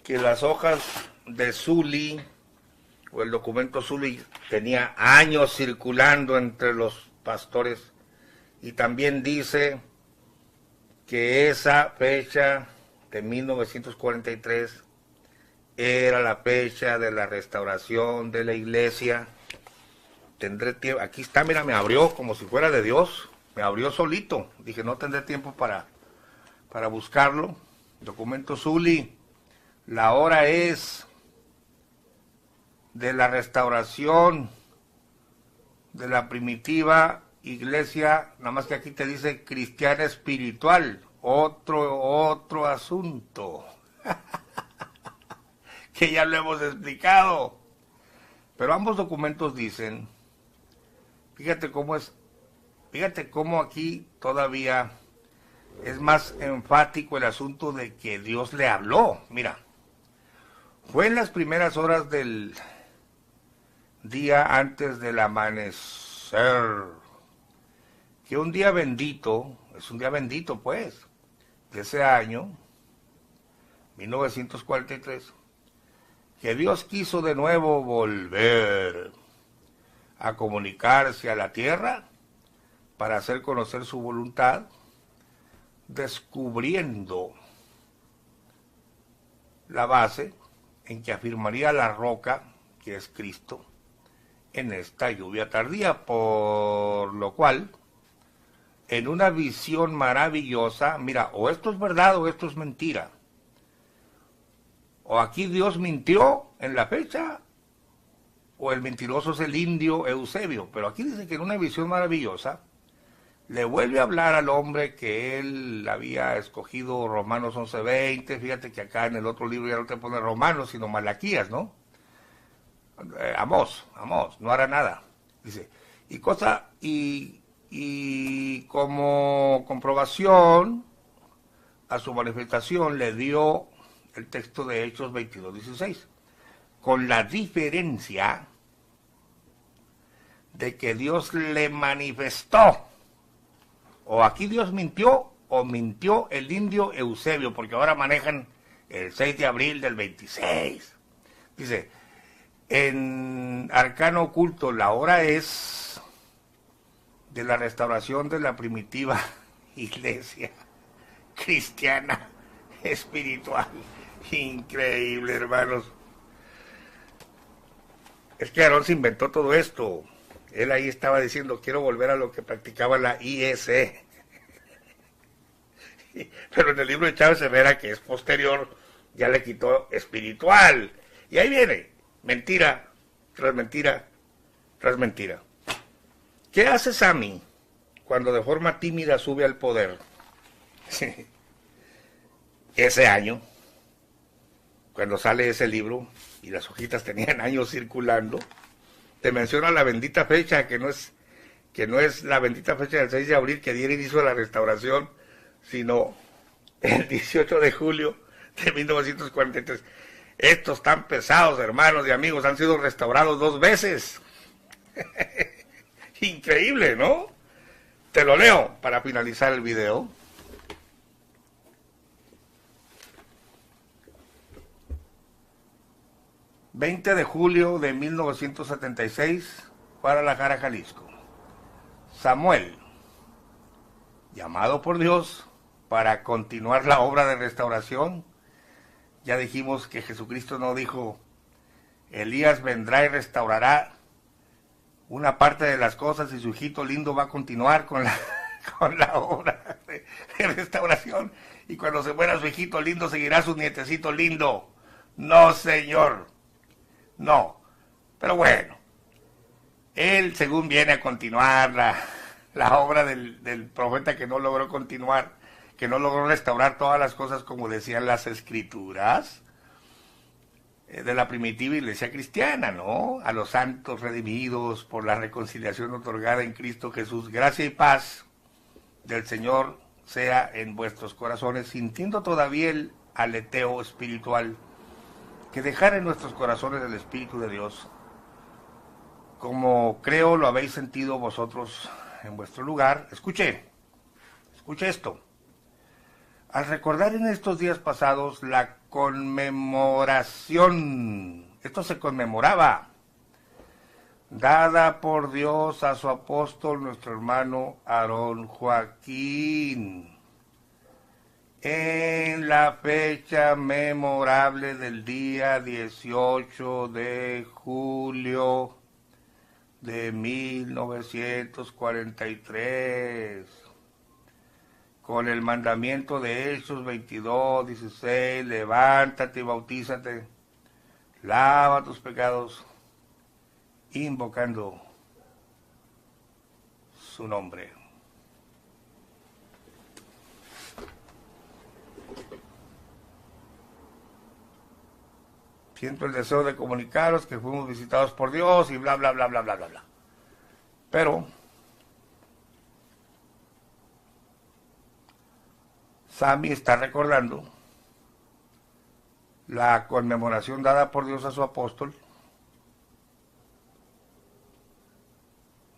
que las hojas de Zuli, o el documento Zuli, tenía años circulando entre los pastores, y también dice que esa fecha de 1943 era la fecha de la restauración de la iglesia. Tendré tiempo, aquí está, mira, me abrió como si fuera de Dios, me abrió solito, dije no tendré tiempo para buscarlo. Documento Zuli, la hora es de la restauración de la primitiva iglesia, nada más que aquí te dice cristiana espiritual, otro asunto, que ya lo hemos explicado. Pero ambos documentos dicen, fíjate cómo aquí todavía es más enfático el asunto de que Dios le habló. Mira, fue en las primeras horas del día antes del amanecer, que un día bendito, es un día bendito pues, de ese año, 1943, que Dios quiso de nuevo volver a comunicarse a la tierra para hacer conocer su voluntad, descubriendo la base en que afirmaría la roca, que es Cristo, en esta lluvia tardía, por lo cual, en una visión maravillosa, mira, o esto es verdad o esto es mentira, o aquí Dios mintió en la fecha, o el mentiroso es el indio Eusebio, pero aquí dice que en una visión maravillosa, le vuelve a hablar al hombre que él había escogido, Romanos 11:20, fíjate que acá en el otro libro ya no te pone Romanos, sino Malaquías, ¿no? Amós, no hará nada. Dice, y como comprobación a su manifestación le dio el texto de Hechos 22:16, con la diferencia de que Dios le manifestó. O aquí Dios mintió, o mintió el indio Eusebio, porque ahora manejan el 6 de abril del 26. Dice, en Arcano Oculto, la hora es de la restauración de la primitiva iglesia cristiana espiritual. Increíble, hermanos. Es que Aarón se inventó todo esto. Él ahí estaba diciendo, quiero volver a lo que practicaba la IEC. Pero en el libro de Chávez Herrera, que es posterior, ya le quitó espiritual. Y ahí viene, mentira, tras mentira, tras mentira. ¿Qué hace Sammy cuando de forma tímida sube al poder? Ese año, cuando sale ese libro, y las hojitas tenían años circulando, te menciona la bendita fecha, que no es la bendita fecha del 6 de abril que diera inicio a la restauración, sino el 18 de julio de 1943. Estos tan pesados, hermanos y amigos, han sido restaurados 2 veces. Increíble, ¿no? Te lo leo para finalizar el video. ...20 de julio de 1976... Guadalajara, Jalisco. Samuel, llamado por Dios para continuar la obra de restauración. Ya dijimos que Jesucristo no dijo, Elías vendrá y restaurará una parte de las cosas y su hijito lindo va a continuar con la obra de restauración. Y cuando se muera su hijito lindo, seguirá su nietecito lindo. No, señor. No, pero bueno, él según viene a continuar la obra del profeta que no logró continuar, que no logró restaurar todas las cosas como decían las escrituras de la primitiva iglesia cristiana, ¿no? A los santos redimidos por la reconciliación otorgada en Cristo Jesús, gracia y paz del Señor sea en vuestros corazones, sintiendo todavía el aleteo espiritual, que dejar en nuestros corazones el Espíritu de Dios, como creo lo habéis sentido vosotros en vuestro lugar. Escuche esto. Al recordar en estos días pasados la conmemoración, esto se conmemoraba, dada por Dios a su apóstol, nuestro hermano Aarón Joaquín, en la fecha memorable del día 18 de julio de 1943, con el mandamiento de Hechos 22:16, levántate y bautízate, lava tus pecados, invocando su nombre. Siento el deseo de comunicaros que fuimos visitados por Dios y bla, bla, bla, bla, bla, bla, bla. Pero Sammy está recordando la conmemoración dada por Dios a su apóstol,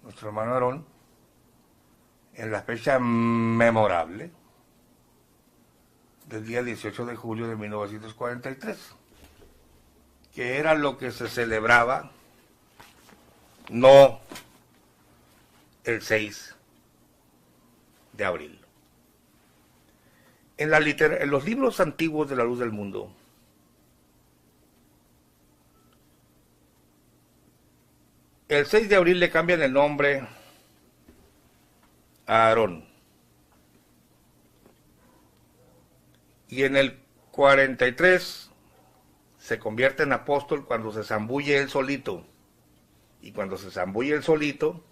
nuestro hermano Aarón, en la fecha memorable del día 18 de julio de 1943. Que era lo que se celebraba, no el 6 de abril. En los libros antiguos de la luz del mundo, El 6 de abril le cambian el nombre a Aarón. Y en el 43 se convierte en apóstol cuando se zambulle él solito. Y cuando se zambulle él solito,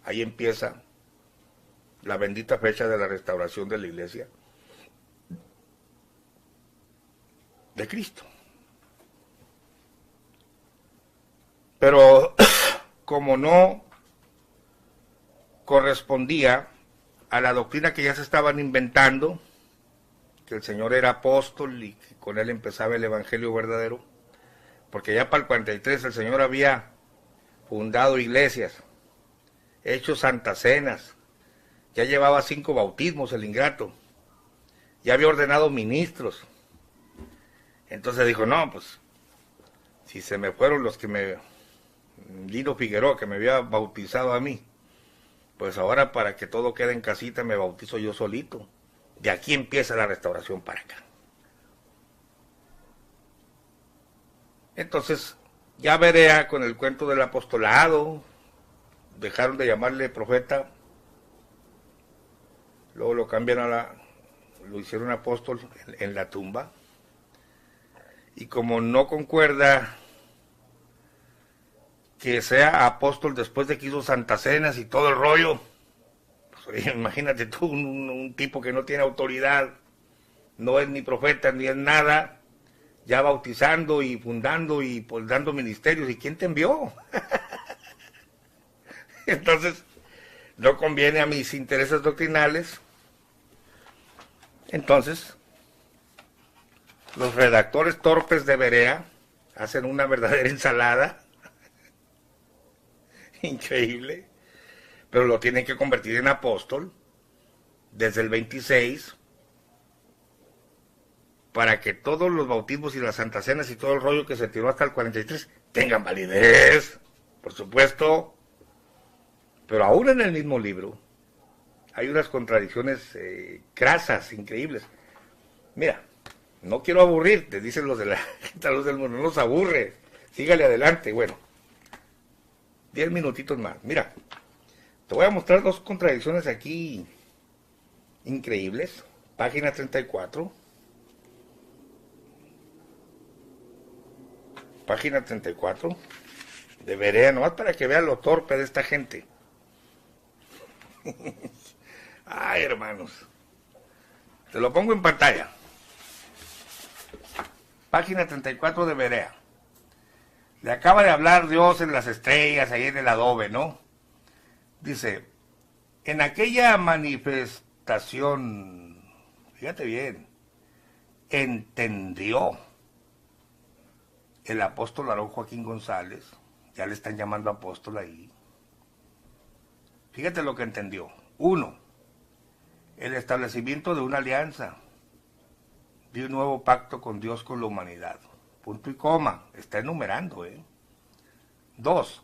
ahí empieza la bendita fecha de la restauración de la iglesia de Cristo. Pero como no correspondía a la doctrina que ya se estaban inventando, que el Señor era apóstol y que con él empezaba el evangelio verdadero, porque ya para el 43 el Señor había fundado iglesias, hecho santas cenas, ya llevaba 5 bautismos el ingrato, ya había ordenado ministros. Entonces dijo, no, pues, si se me fueron los que Lino Figueroa, que me había bautizado a mí, pues ahora para que todo quede en casita me bautizo yo solito. De aquí empieza la restauración para acá. Entonces, ya Berea con el cuento del apostolado, dejaron de llamarle profeta, luego lo cambian lo hicieron apóstol en la tumba, y como no concuerda que sea apóstol después de que hizo santas cenas y todo el rollo, pues, imagínate tú, un tipo que no tiene autoridad, no es ni profeta ni es nada, ya bautizando y fundando y pues dando ministerios, ¿y quién te envió? Entonces, no conviene a mis intereses doctrinales. Entonces, los redactores torpes de Berea hacen una verdadera ensalada, increíble, pero lo tienen que convertir en apóstol desde el 26, para que todos los bautismos y las santas cenas y todo el rollo que se tiró hasta el 43 tengan validez, por supuesto. Pero aún en el mismo libro hay unas contradicciones crasas, increíbles. Mira, no quiero aburrirte, dicen los de la luz del mundo, no nos aburre, sígale adelante. Bueno, 10 minutitos más. Mira, te voy a mostrar 2 contradicciones aquí increíbles. Página 34. Página 34 de Berea, nomás para que vean lo torpe de esta gente. Ay, hermanos, te lo pongo en pantalla. Página 34 de Berea. Le acaba de hablar Dios en las estrellas, ahí en el adobe, ¿no? Dice, en aquella manifestación, fíjate bien, entendió el apóstol Aarón Joaquín González, ya le están llamando apóstol ahí. Fíjate lo que entendió. 1, el establecimiento de una alianza, de un nuevo pacto con Dios, con la humanidad. Punto y coma, está enumerando, 2,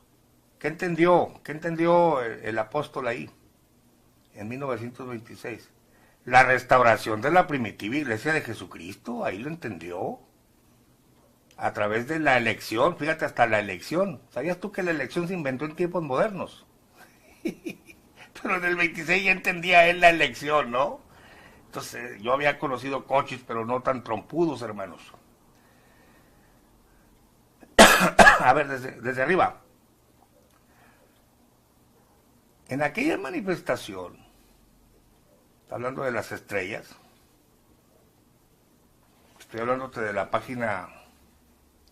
¿qué entendió? ¿Qué entendió el apóstol ahí, en 1926? La restauración de la primitiva iglesia de Jesucristo, ahí lo entendió. A través de la elección, fíjate, hasta la elección. ¿Sabías tú que la elección se inventó en tiempos modernos? Pero en el 26 ya entendía él la elección, ¿no? Entonces, yo había conocido coches, pero no tan trompudos, hermanos. A ver, desde arriba. En aquella manifestación, hablando de las estrellas, estoy hablándote de la página,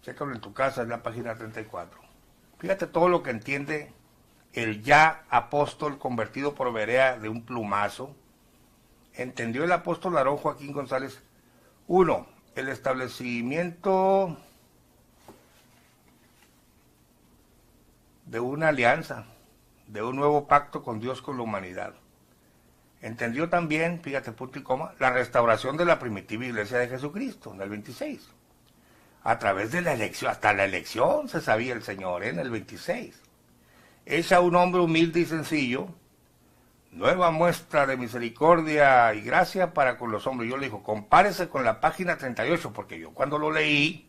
chécalo en tu casa, es la página 34. Fíjate todo lo que entiende el ya apóstol convertido por Berea de un plumazo. Entendió el apóstol Aarón Joaquín González. 1, el establecimiento de una alianza, de un nuevo pacto con Dios, con la humanidad. Entendió también, fíjate, punto y coma, la restauración de la primitiva iglesia de Jesucristo, en el 26. A través de la elección, hasta la elección se sabía el Señor, en el 26. Es a un hombre humilde y sencillo, nueva muestra de misericordia y gracia para con los hombres. Yo le digo, compárese con la página 38, porque yo cuando lo leí,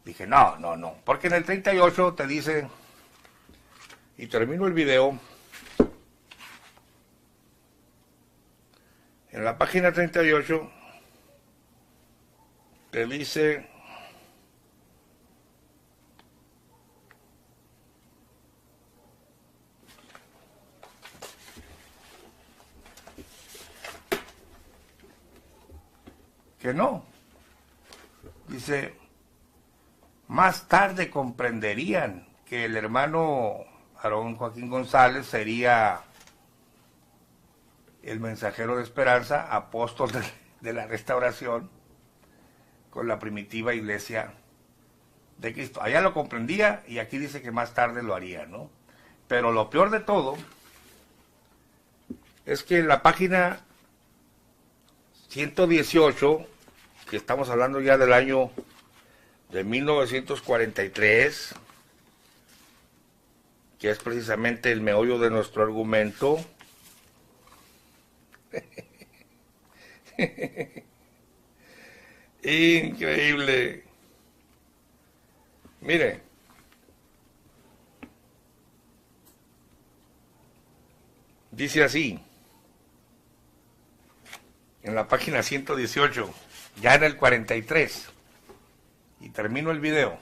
dije, no, porque en el 38 te dice Y termino el video en la página 38, que dice: que no. Dice: más tarde comprenderían que el hermano Aarón Joaquín González sería el mensajero de esperanza, apóstol de la restauración con la primitiva iglesia de Cristo. Allá lo comprendía y aquí dice que más tarde lo haría, ¿no? Pero lo peor de todo es que en la página 118, que estamos hablando ya del año de 1943, que es precisamente el meollo de nuestro argumento, increíble. Mire, dice así, en la página 118, ya en el 43, y termino el video.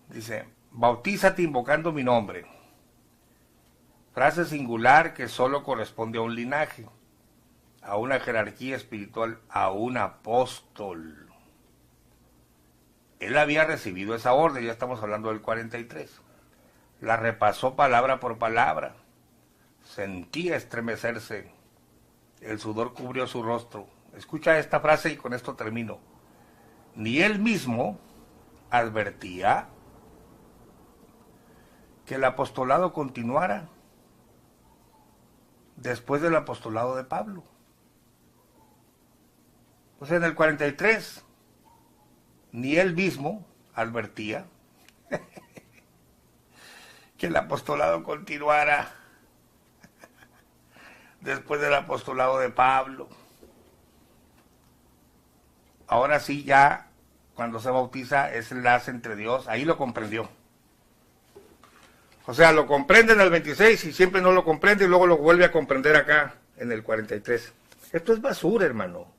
Dice: bautízate invocando mi nombre. Frase singular que solo corresponde a un linaje, a una jerarquía espiritual, a un apóstol. Él había recibido esa orden, ya estamos hablando del 43. La repasó palabra por palabra. Sentía estremecerse. El sudor cubrió su rostro. Escucha esta frase y con esto termino. Ni él mismo advertía que el apostolado continuara después del apostolado de Pablo. Pues en el 43, ni él mismo advertía que el apostolado continuara después del apostolado de Pablo. Ahora sí, ya cuando se bautiza es el enlace entre Dios, ahí lo comprendió. O sea, lo comprende en el 26 y siempre no lo comprende y luego lo vuelve a comprender acá en el 43. Esto es basura, hermano.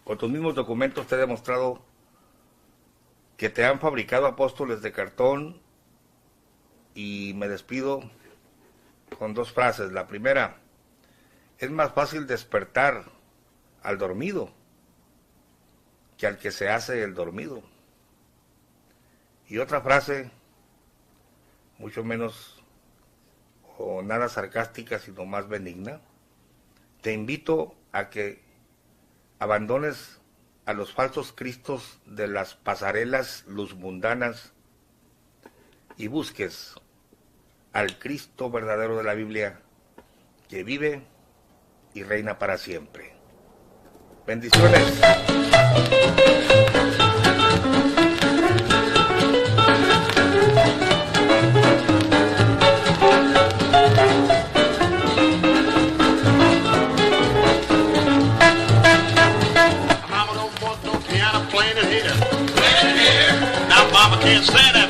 Con tus mismos documentos te he demostrado que te han fabricado apóstoles de cartón, y me despido con dos frases. La primera: es más fácil despertar al dormido que al que se hace el dormido. Y otra frase, mucho menos o nada sarcástica, sino más benigna: te invito a que abandones a los falsos cristos de las pasarelas luzmundanas y busques al Cristo verdadero de la Biblia, que vive y reina para siempre. Bendiciones. Can't stand that.